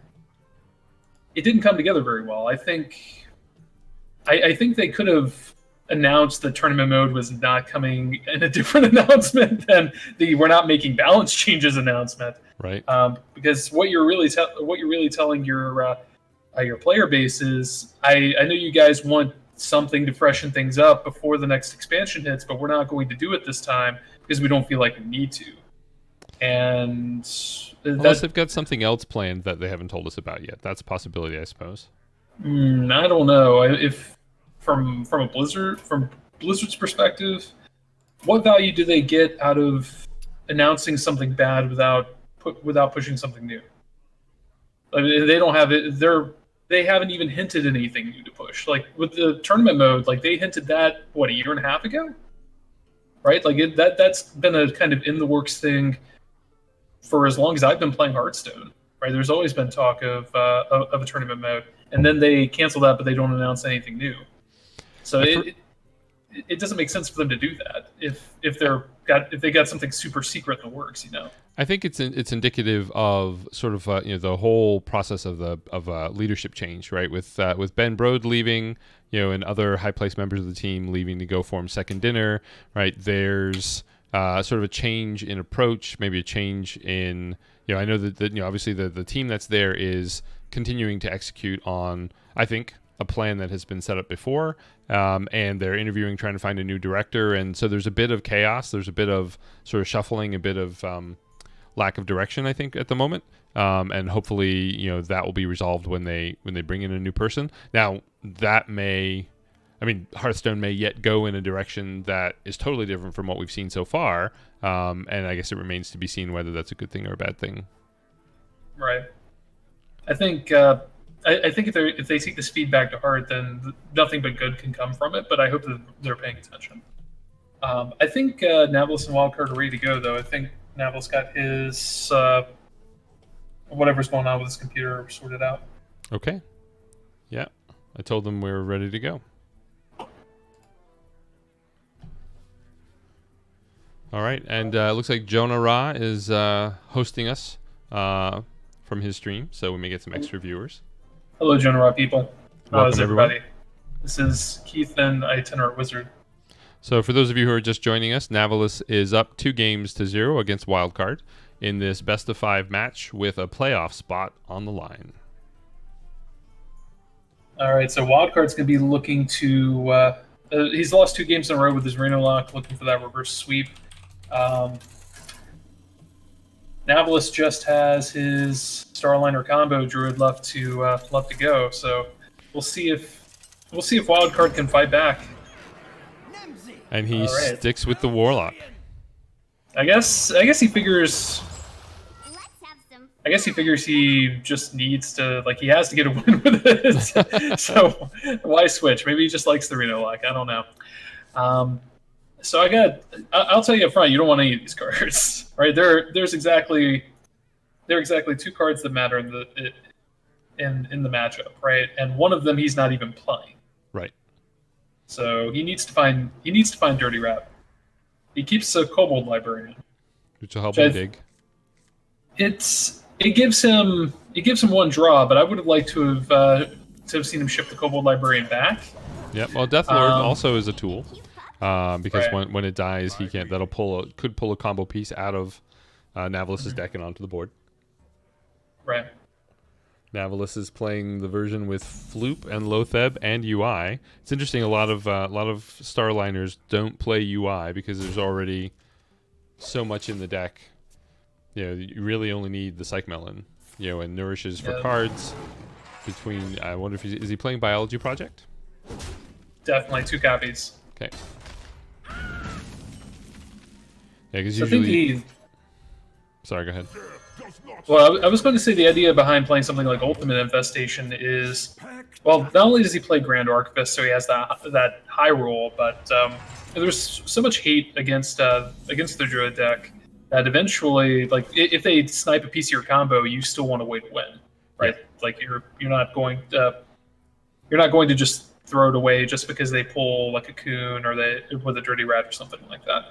didn't come together very well. I think they could have announced the tournament mode was not coming in a different announcement than the "we're not making balance changes" announcement. Right. Because what you're really telling your player base is, I know you guys want something to freshen things up before the next expansion hits, but we're not going to do it this time because we don't feel like we need to. And unless they've got something else planned that they haven't told us about yet, that's a possibility, I suppose. I don't know. If from Blizzard's perspective, what value do they get out of announcing something bad without pushing something new? Like, they don't have it. They haven't even hinted at anything new to push. Like with the tournament mode, like they hinted that a year and a half ago, right? Like that's been a kind of in the works thing for as long as I've been playing Hearthstone. Right? There's always been talk of a tournament mode, and then they cancel that, but they don't announce anything new. So it doesn't make sense for them to do that if they got something super secret in the works, I think it's indicative of sort of the whole process of leadership change, right? With Ben Brode leaving, and other high placed members of the team leaving to go form Second Dinner, right? There's sort of a change in approach, maybe a change in, I know that obviously the team that's there is continuing to execute on, I think, a plan that has been set up before, and they're interviewing, trying to find a new director, and so there's a bit of chaos, there's a bit of sort of shuffling, a bit of lack of direction, I think, at the moment, and hopefully, that will be resolved when they bring in a new person. Now, Hearthstone may yet go in a direction that is totally different from what we've seen so far, and I guess it remains to be seen whether that's a good thing or a bad thing. Right. I think if they take this feedback to heart, then nothing but good can come from it. But I hope that they're paying attention. I think Navillus and Wildcard are ready to go, though. I think Navillus got his whatever's going on with his computer sorted out. Okay. Yeah, I told them we were ready to go. All right, and it looks like Jonah Ra is hosting us from his stream, so we may get some extra viewers. Hello, Jonah Ra people. How's everybody? Everyone. This is Keith and Itinerant Wizard. So for those of you who are just joining us, Navillus is up 2-0 against Wildcard in this best-of-5 match with a playoff spot on the line. All right, so Wildcard's going to be looking to... he's lost 2 games in a row with his Reno Lock, looking for that reverse sweep. Navillus just has his Starliner combo druid left to go, so we'll see if Wildcard can fight back. And he sticks with the Warlock. I guess he figures. I guess he figures he just needs to, he has to get a win with it. So why switch? Maybe he just likes the Reno Lock. I don't know. So I'll tell you up front, you don't want any of these cards, right? There's exactly 2 cards that matter in the matchup, right? And one of them he's not even playing. Right. So he needs to find Dirty Rat. He keeps a Kobold Librarian, which will help him dig. It gives him 1 draw, but I would have liked to have seen him ship the Kobold Librarian back. Yep. Well, Death Lord also is a tool. Because right. when it dies, could pull a combo piece out of Navilus's deck and onto the board. Right. Navillus is playing the version with Floop and Lotheb and UI. It's interesting. A lot of Starliners don't play UI because there's already so much in the deck. You really only need the Psych Melon. And nourishes for cards. I wonder if is he playing Biology Project? Definitely 2 copies. Okay. Yeah, because so usually... Sorry, go ahead. Well, I was going to say the idea behind playing something like Ultimate Infestation is, well, not only does he play Grand Archivist, so he has that high roll, but there's so much hate against the Druid deck that eventually, if they snipe a piece of your combo, you still want a way to win, right? Yeah. You're not going to just throw it away just because they pull like a Coon or with a Dirty Rat or something like that.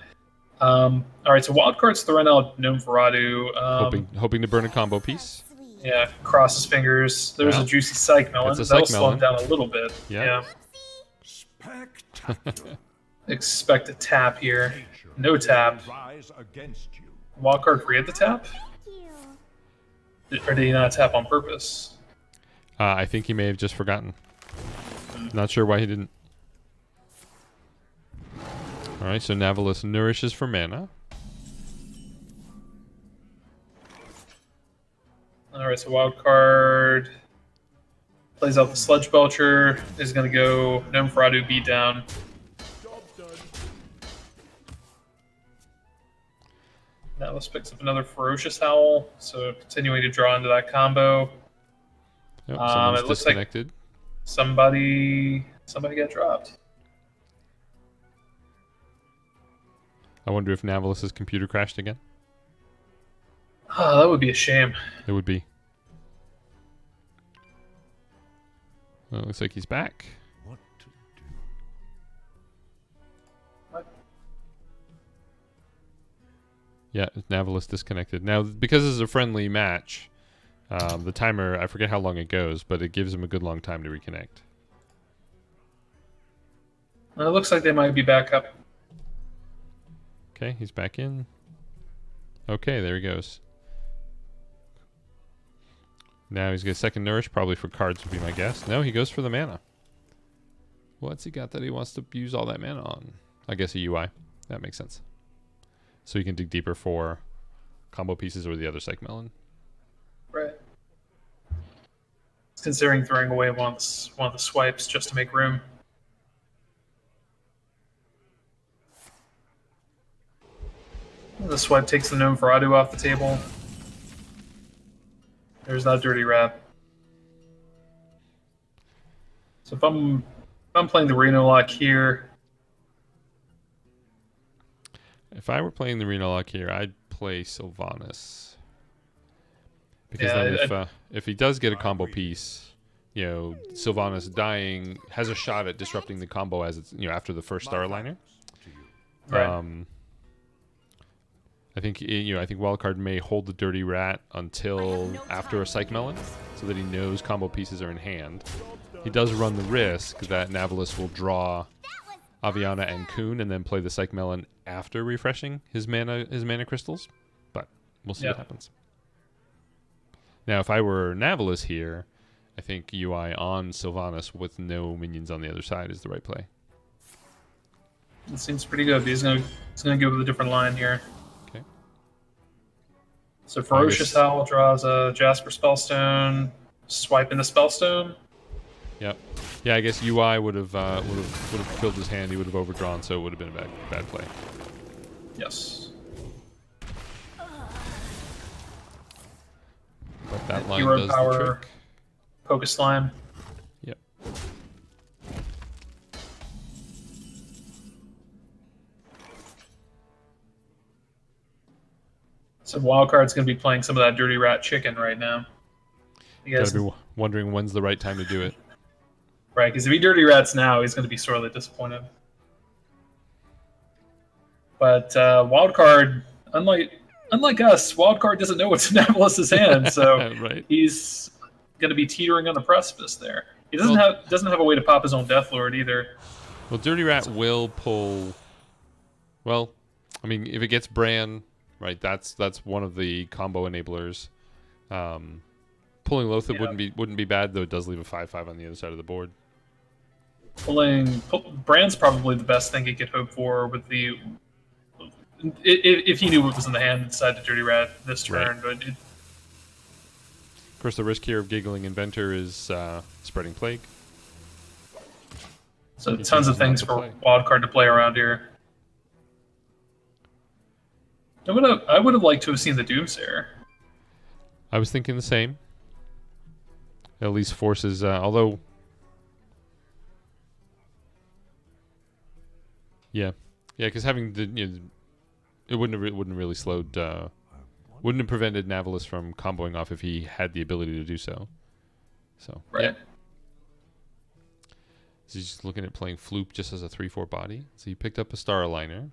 All right, so Wildcard's throwing out Gnome Veradu. Hoping to burn a combo piece. Yeah, cross his fingers. There's a juicy Psych Melon. That'll slow him down a little bit. Yeah. Expect a tap here. No tap. Wildcard create the tap? Or did he not tap on purpose? I think he may have just forgotten. Not sure why he didn't. All right, so Navillus nourishes for mana. All right, so Wildcard plays out the Sludge Belcher. Is going to go Gnome Veradu beat down. Navillus picks up another Ferocious Howl, so continuing to draw into that combo. Yep, it looks disconnected. Like somebody got dropped. I wonder if Navilus's computer crashed again. Oh, that would be a shame. It would be. Well, it looks like he's back. What to do? What? Yeah, Navillus disconnected. Now, because this is a friendly match, the timer, I forget how long it goes, but it gives him a good long time to reconnect. It looks like they might be back up. Okay, he's back in. Okay, there he goes. Now he's got second nourish, probably for cards would be my guess. No, he goes for the mana. What's he got that he wants to use all that mana on? I guess a UI. That makes sense. So he can dig deeper for combo pieces or the other Psych Melon. Right. Considering throwing away one of the swipes just to make room. The swipe takes the Gnome Veradu off the table. There's that Dirty Rat. So if I'm playing the Reno Lock here. If I were playing the Reno Lock here, I'd play Sylvanas. Because Yeah, then if he does get a combo piece, you know, Sylvanas dying has a shot at disrupting the combo as it's, you know, after the first Star Liner. Right. I think Wildcard may hold the Dirty Rat until after a Psych Melon, so that he knows combo pieces are in hand. He does run the risk that Navillus will draw Aviana and Kuhn and then play the Psych Melon after refreshing his mana crystals, but we'll see what happens. Now, if I were Navillus here, I think UI on Sylvanas with no minions on the other side is the right play. It seems pretty good. He's gonna go with a different line here. Okay. So Ferocious Howl draws a Jasper Spellstone, swipe into Spellstone. Yep. Yeah, I guess UI would have killed his hand. He would have overdrawn, so it would have been a bad play. Yes. But that line Hero does power, the trick. Poke a Slime. Yep. So Wildcard's going to be playing some of that Dirty Rat Chicken right now. Gotta be wondering when's the right time to do it. Right, because if he Dirty Rats now, he's going to be sorely disappointed. But Wildcard, unlike us, Wildcard doesn't know what's in Navilus's hand, so Right. he's going to be teetering on the precipice there. He doesn't have a way to pop his own Deathlord either. Well, Dirty Rat will pull. Well, I mean, if it gets Bran, right? That's one of the combo enablers. Pulling Lothar wouldn't be bad, though. It does leave a 5/5 on the other side of the board. Brand's probably the best thing he could hope for with the if he knew what was in the hand inside the Dirty Rat this turn. Right. But Of course, the risk here of Giggling Inventor is Spreading Plague. So tons of things for Wildcard to play around here. I would have liked to have seen the Doomsayer. I was thinking the same. At least forces, although, yeah, because having the it wouldn't have really slowed, wouldn't have prevented Navillus from comboing off if he had the ability to do so. So Right. yeah. So he's just looking at playing Floop just as a 3/4 body. So he picked up a Star Aligner.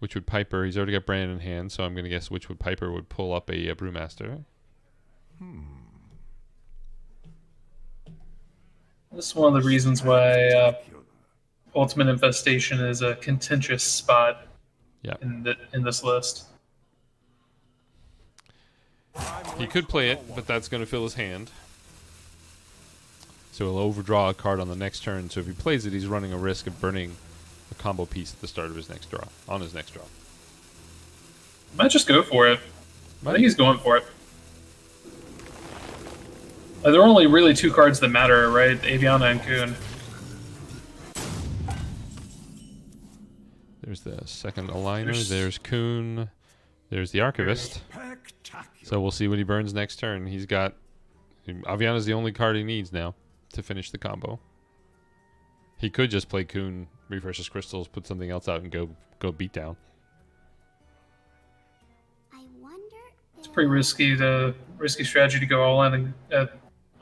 Witchwood Piper, he's already got Brand in hand, so I'm going to guess Witchwood Piper would pull up a Brewmaster. This is one of the reasons why Ultimate Infestation is a contentious spot in this list. He could play it, but that's going to fill his hand. So he'll overdraw a card on the next turn, so if he plays it, he's running a risk of burning a combo piece at the start of his next draw, on his next draw. Might just go for it. I think he's going for it. There are only really two cards that matter, right? Aviana and Kuhn. There's the second Aligner, there's Kuhn, there's the Archivist. So we'll see what he burns next turn. He's got... Aviana's the only card he needs now to finish the combo. He could just play Kuhn, refresh his crystals, put something else out, and go beat down. It's pretty risky strategy to go all in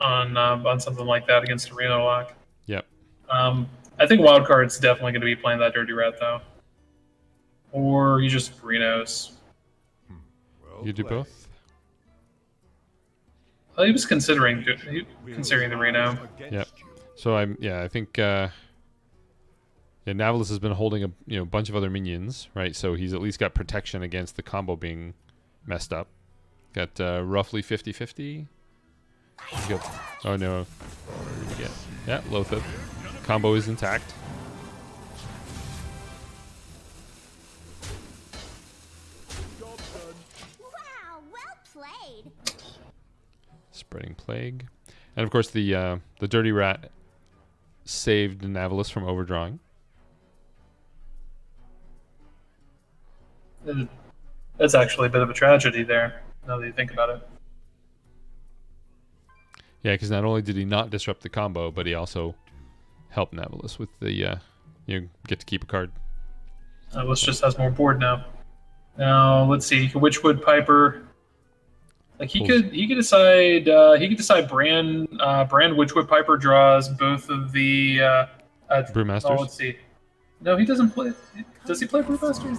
on something like that against a Reno Lock. Yep. I think Wildcard's definitely going to be playing that Dirty Rat though, or he just Renos. You do both. He was considering the Reno. Yep. So I think And Navillus has been holding a bunch of other minions, right? So he's at least got protection against the combo being messed up. Got roughly 50-50. Oh no. Yeah, Lothar. Combo is intact. Wow, well played. Spreading plague. And of course the dirty rat saved Navillus from overdrawing. That's actually a bit of a tragedy there, now that you think about it. Yeah, because not only did he not disrupt the combo, but he also helped Navillus with the get to keep a card. Navillus just has more board now. Now let's see, Witchwood Piper. Like he could decide Brand Witchwood Piper draws both of the Brewmasters. Oh, let's see. No, he doesn't play. Does he play Brewmasters?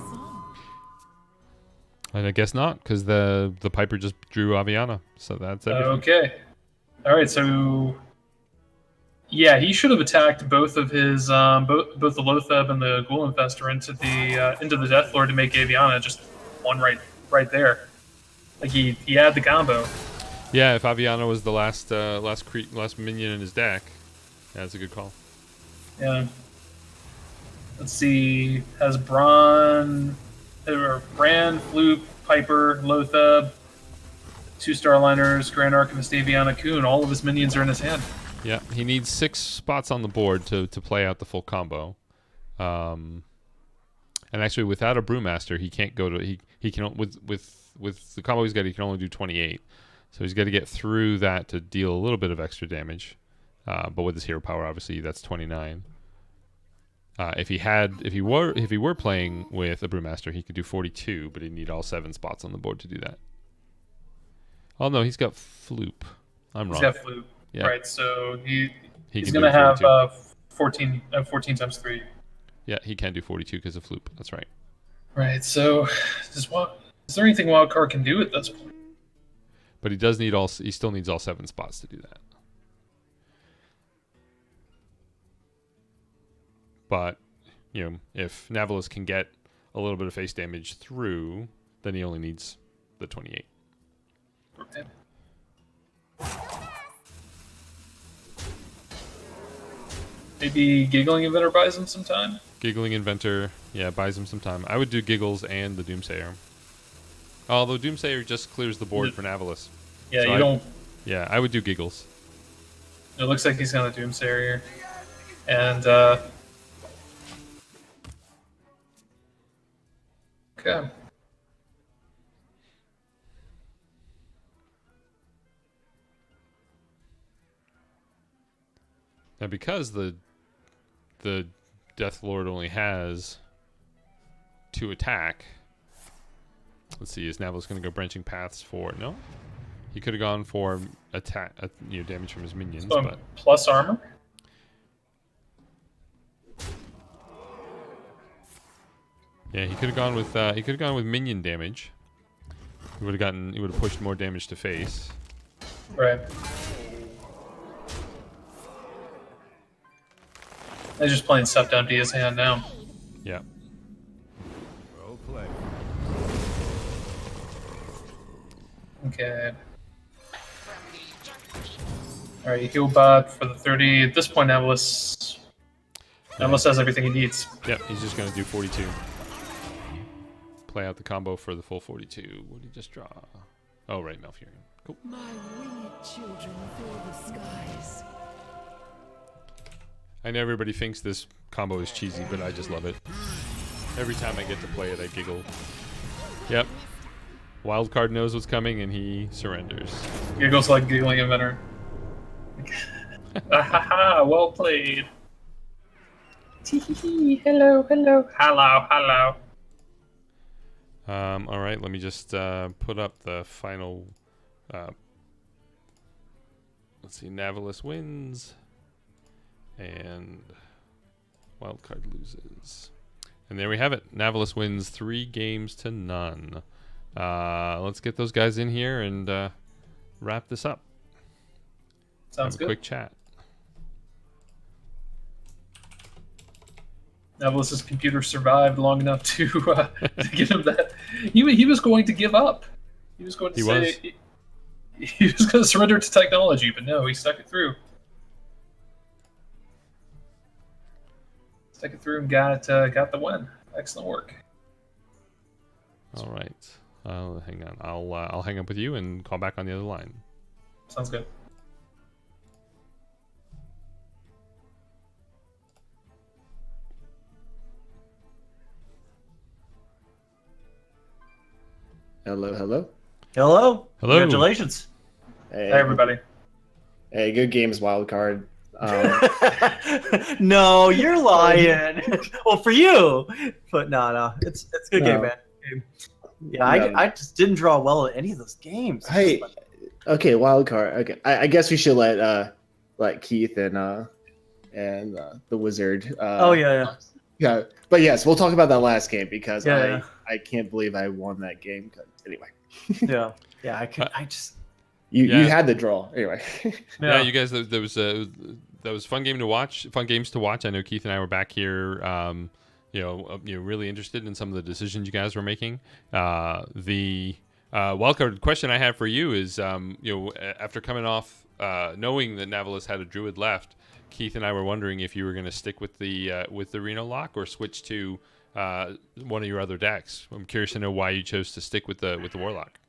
And I guess not, because the Piper just drew Aviana, so that's everything. Okay. All right. So, yeah, he should have attacked both of his both the Lothab and the Ghoul Infestor into the Death Lord to make Aviana. Just one right there. Like he had the combo. Yeah, if Aviana was the last minion in his deck, yeah, that's a good call. Yeah. Let's see. Has Brand, Floop, Piper, Lothab, 2 Starliners, Grand Archivist, Aviana, Kuhn. All of his minions are in his hand. Yeah, he needs 6 spots on the board to play out the full combo. And actually, without a Brewmaster, he can't go to he can with the combo he's got. He can only do 28, so he's got to get through that to deal a little bit of extra damage. But with his hero power, obviously, that's 29. If he were playing with a Brewmaster, he could do 42, but he'd need all 7 spots on the board to do that. Oh no, he's got Floop. I'm wrong. He's got Floop. Yeah. Right, so he's can going to do have 42. 14 times 3. Yeah, he can do 42 because of Floop. That's right. Right, so is there anything Wildcard can do at this point? But he still needs all 7 spots to do that. But, if Navillus can get a little bit of face damage through, then he only needs the 28. Okay. Maybe Giggling Inventor buys him some time? Giggling Inventor, yeah, buys him some time. I would do Giggles and the Doomsayer. Although Doomsayer just clears the board for Navillus. Yeah, So you don't... Yeah, I would do Giggles. It looks like he's going to Doomsayer here. And, okay. Now, because the Death Lord only has 2 attack, let's see, is Navillus going to go Branching Paths for... No? He could have gone for attack, damage from his minions, but... Plus armor? Yeah, he could have gone with minion damage. He would have pushed more damage to face. Right. He's just playing stuff down to his hand now. Yeah. Well played. Okay. Alright, heal bot for the 30. At this point, Navillus has everything he needs. Yep, he's just going to do 42. Play out the combo for the full 42. What did he just draw? Oh, right, Malfurion. Cool. My winged children fill the skies. I know everybody thinks this combo is cheesy, but I just love it. Every time I get to play it, I giggle. Yep. Wildcard knows what's coming, and he surrenders. Giggles like Giggling Inventor. Ahaha, well played. Tee-hee-hee, hello. All right, let me just put up the final... let's see, Navillus wins. And Wildcard loses. And there we have it. Navillus wins 3-0. Let's get those guys in here and wrap this up. Sounds have a good. quick chat. Navilus's computer survived long enough to get him that. He was going to give up. He was going to he was going to surrender to technology, but no, he stuck it through. Stuck it through and got the win. Excellent work. All right. Hang on. I'll hang up with you and call back on the other line. Sounds good. Hello, hello. Hello. Hello. Congratulations. Hey, Hey, everybody. Hey, good games, wild card. No, you're lying. Well, for you, but no, it's a good game, No. man. Yeah, I just didn't draw well at any of those games. Hey, okay, wild card. Okay, I guess we should let Keith and the Wizard. Oh yeah. Yeah, but yes, we'll talk about that last game because Yeah. I can't believe I won that game. Anyway, Yeah. I just. you Yeah. had the draw anyway. Yeah, you guys. There was that was a fun game to watch. Fun games to watch. I know Keith and I were back here. Really interested in some of the decisions you guys were making. The wildcard question I have for you is, after coming off knowing that Navillus had a druid left, Keith and I were wondering if you were going to stick with the Reno lock or switch to one of your other decks. I'm curious to know why you chose to stick with the warlock.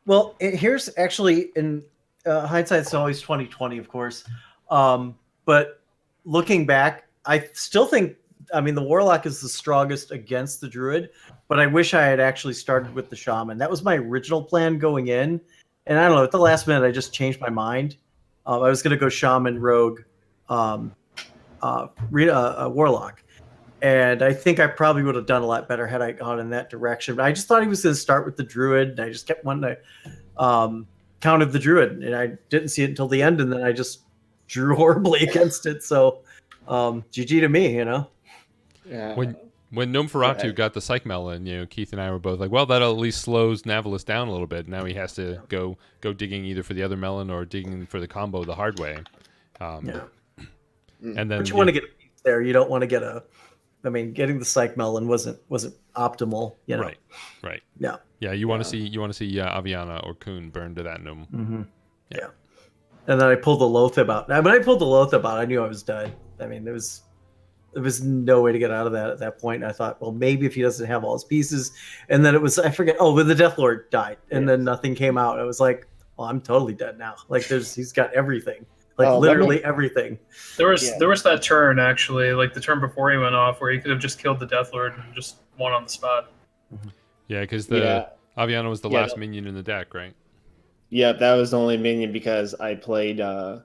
Well, here's actually in hindsight's always 2020, of course. But looking back, I still think, the Warlock is the strongest against the Druid, but I wish I had actually started with the Shaman. That was my original plan going in. And I don't know, at the last minute, I just changed my mind. I was going to go Shaman, Rogue, Warlock. And I think I probably would have done a lot better had I gone in that direction. But I just thought he was going to start with the Druid, and I just kept wanting to counted the Druid, and I didn't see it until the end, and then I just drew horribly against it. So GG to me, Yeah. When Gnome got the Psych Melon, Keith and I were both like, well, that at least slows Navillus down a little bit. Now he has to go digging either for the other melon or digging for the combo the hard way. And then but you want to get a piece there. You don't want to get getting the Psych Melon wasn't optimal. Right. Yeah. Yeah, you want to see Aviana or Kuhn burn to that gnome. Mm-hmm. Yeah. And then I pulled the Loatheb out. When I pulled the Loatheb out, I knew I was dead. There was no way to get out of that at that point. And I thought, well, maybe if he doesn't have all his pieces. And then it was, I forget, when the Deathlord died. And then nothing came out. I was like, well, I'm totally dead now. Like he's got everything. Literally everything. There was that turn, actually, like the turn before he went off, where he could have just killed the Deathlord and just won on the spot. Yeah, because Aviana was the last minion in the deck, right? Yeah, that was the only minion because I played the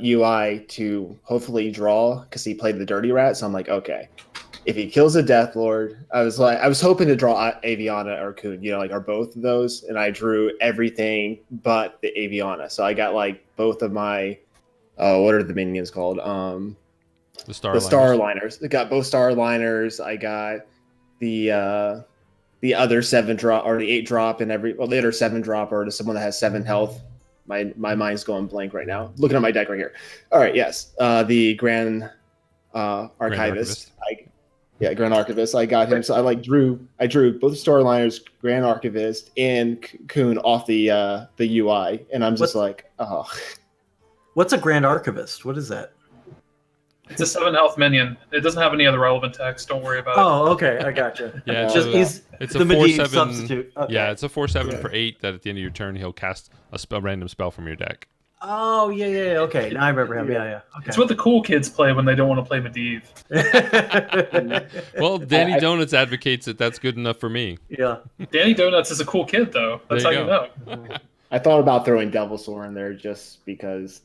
UI to hopefully draw because he played the Dirty Rat. So I'm like, okay, if he kills a Death Lord, I was hoping to draw Aviana or Kuhn, or both of those, and I drew everything but the Aviana. So I got both of my what are the minions called? The Starliners. I got both Starliners. I got the other 7-drop or the 8-drop and the other 7-drop or to someone that has 7 health. My mind's going blank right now. Looking at my deck right here. All right, yes. The Grand Archivist. Grand Archivist. I got him. So I drew both Starliners, Grand Archivist, and Kuhn off the UI. And I'm just oh. What's a Grand Archivist? What is that? It's a 7 health minion. It doesn't have any other relevant text. Don't worry about it. Oh, okay. I gotcha. Yeah, it's the Medivh substitute. Okay. Yeah, it's a 4/7 for 8 that at the end of your turn he'll cast a random spell from your deck. Oh, yeah. Okay, now I remember him. Yeah. Okay. It's what the cool kids play when they don't want to play Medivh. Well, Danny Donuts advocates that that's good enough for me. Yeah. Danny Donuts is a cool kid, though. That's how you know. I thought about throwing Devilsaur in there just because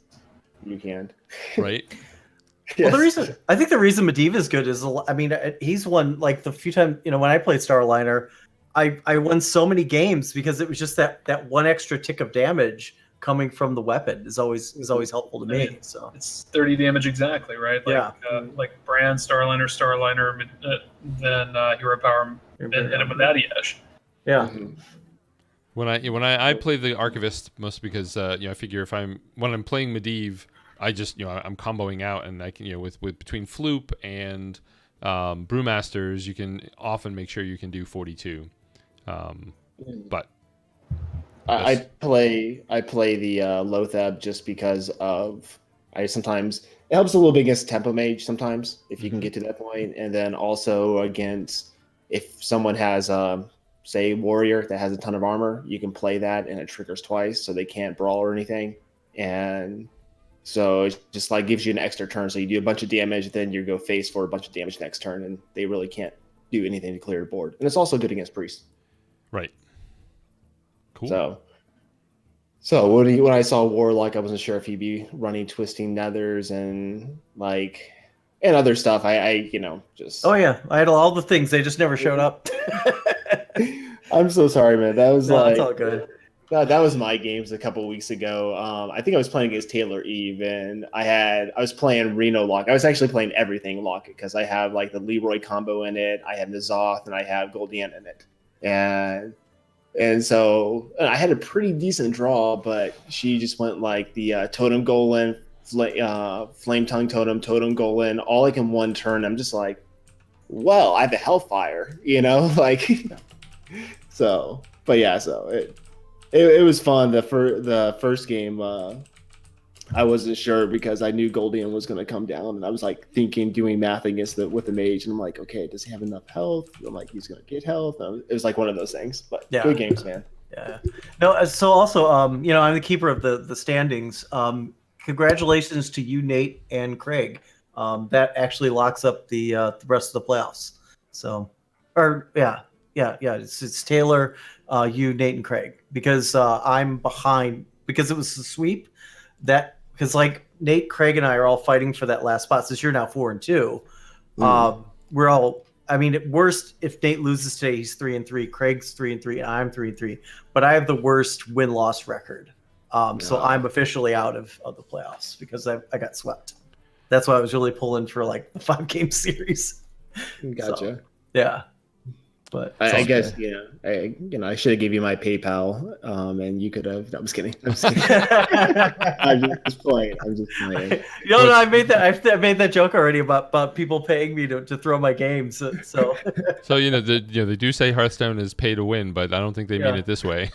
you can. Right. Well, I think the reason Medivh is good is, he's won the few times, when I played Starliner, I won so many games because it was just that one extra tick of damage coming from the weapon is always helpful to me. So it's 30 damage exactly, right? Like Brand, Starliner, then Hero Power, and him with that Ash. Yeah. Mm-hmm. When I play the Archivist mostly because I figure when I'm playing Medivh, I just I'm comboing out and I can with between Floop and Brewmasters, you can often make sure you can do 42. But I play the Lothab just because of I sometimes it helps a little bit against Tempo Mage sometimes if you can get to that point, and then also against if someone has say warrior that has a ton of armor, you can play that and it triggers twice, so they can't brawl or anything, and so it just like gives you an extra turn. So you do a bunch of damage, then you go face for a bunch of damage next turn, and they really can't do anything to clear the board. And it's also good against priest. Right. Cool. So when I saw Warlock, I wasn't sure if he'd be running Twisting Nethers and other stuff. I just. Oh yeah, I had all the things. They just never showed up. I'm so sorry, man. That was It's all good. That was my games a couple of weeks ago. I think I was playing against Taylor Eve, and I was playing Reno Lock. I was actually playing everything Lock because I have like the Leroy combo in it. I have N'Zoth, and I have Goldian in it, and so I had a pretty decent draw, but she just went like the Totem Golem, Flame Tongue Totem, Totem Golem, all like in one turn. I'm just like, well, I have a Hellfire, like so. But yeah, so it was fun. The first game, I wasn't sure because I knew Goldian was going to come down, and I was like doing math with the mage, and I'm like, okay, does he have enough health? I'm like, he's going to get health. It was like one of those things, but Yeah. Good games, man. Yeah. No. So also, I'm the keeper of the standings. Congratulations to you, Nate and Craig. That actually locks up the rest of the playoffs. So, yeah. It's Taylor, you, Nate, and Craig, because I'm behind because it was the sweep. Because like Nate, Craig, and I are all fighting for that last spot. Since you're now 4-2, we're all. I mean, at worst, if Nate loses today, he's 3-3. Craig's 3-3, and I'm 3-3. But I have the worst win-loss record. So I'm officially out of the playoffs because I got swept. That's why I was really pulling for like the 5-game series. Gotcha. So, yeah. But I guess I should have given you my PayPal, and you could have. I'm just kidding. I'm just playing. No, I made that joke already about people paying me to throw my games. So they do say Hearthstone is pay to win, but I don't think they mean it this way.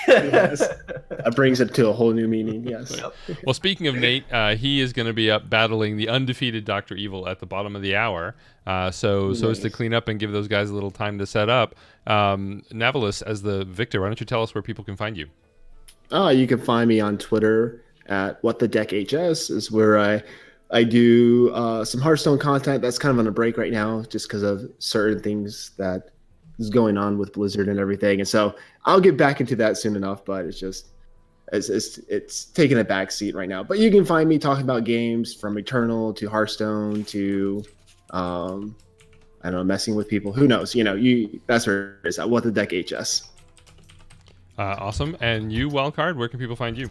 Yes. That brings it to a whole new meaning. Yes. Well, speaking of Nate, he is going to be up battling the undefeated Dr. Evil at the bottom of the hour. So as to clean up and give those guys a little time to set up. Navillus, as the victor, why don't you tell us where people can find you? You can find me on Twitter at WhatTheDeckHS is where I do some Hearthstone content. That's kind of on a break right now just because of certain things that is going on with Blizzard and everything. And so I'll get back into that soon enough, but it's taking a back seat right now. But you can find me talking about games from Eternal to Hearthstone to I don't know, messing with people. Who knows? That's where it is at What the Deck HS. Awesome. And you, Wildcard, where can people find you?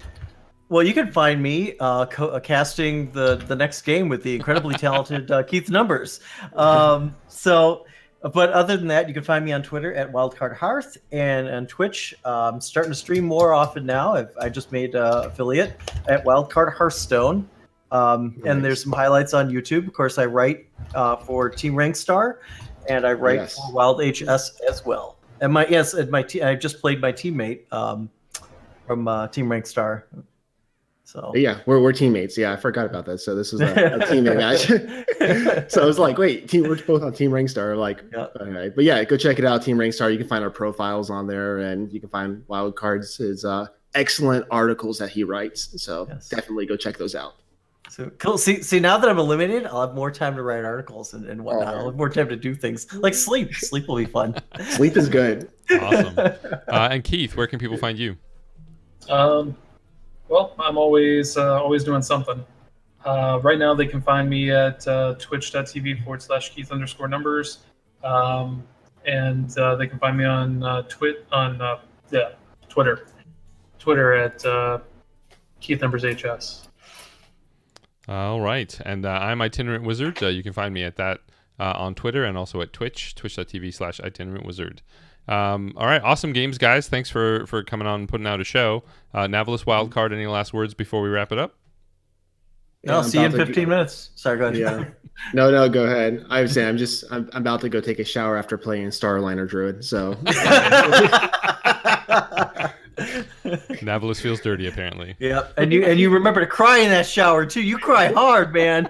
Well, you can find me casting the next game with the incredibly talented Keith Numbers. But other than that, you can find me on Twitter at WildcardHearth and on Twitch. I'm starting to stream more often now. I just made an affiliate at Wildcard Hearthstone. Nice. And there's some highlights on YouTube. Of course, I write for Team Rank Star, and I write for Wild HS as well. And I just played my teammate from Team Rank Star. So yeah, we're teammates. Yeah, I forgot about that. So this was a teammate match. So I was like, wait, we're both on Team Rangstar. All right. But yeah, go check it out, Team Rangstar. You can find our profiles on there, and you can find Wildcard's his excellent articles that he writes. So definitely go check those out. So cool. See, now that I'm eliminated, I'll have more time to write articles and whatnot. I'll have more time to do things like sleep. Sleep will be fun. Sleep is good. Awesome. And Keith, where can people find you? Well, I'm always doing something. Right now, they can find me at twitch.tv/Keith_numbers. And they can find me on Twitter at Keith Numbers HS. All right. And I'm Itinerant Wizard. You can find me at that on Twitter and also at twitch.tv/Itinerant Wizard. All right, awesome games, guys. Thanks for coming on and putting out a show. Navillus, Wildcard, any last words before we wrap it up? No, I'm see you in about to 15 minutes. Sorry, go ahead. Yeah. No, go ahead. I was saying I'm about to go take a shower after playing Starliner Druid. So Navillus feels dirty apparently. Yep. And you remember to cry in that shower too. You cry hard, man.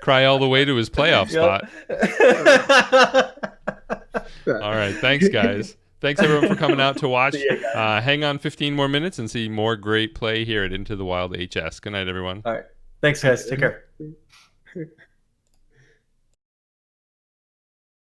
Cry all the way to his playoff spot. All right, thanks guys. Thanks everyone for coming out to watch. Hang on 15 more minutes and see more great play here at Into the Wild HS. Good night, everyone. All right. Thanks, guys. Take care.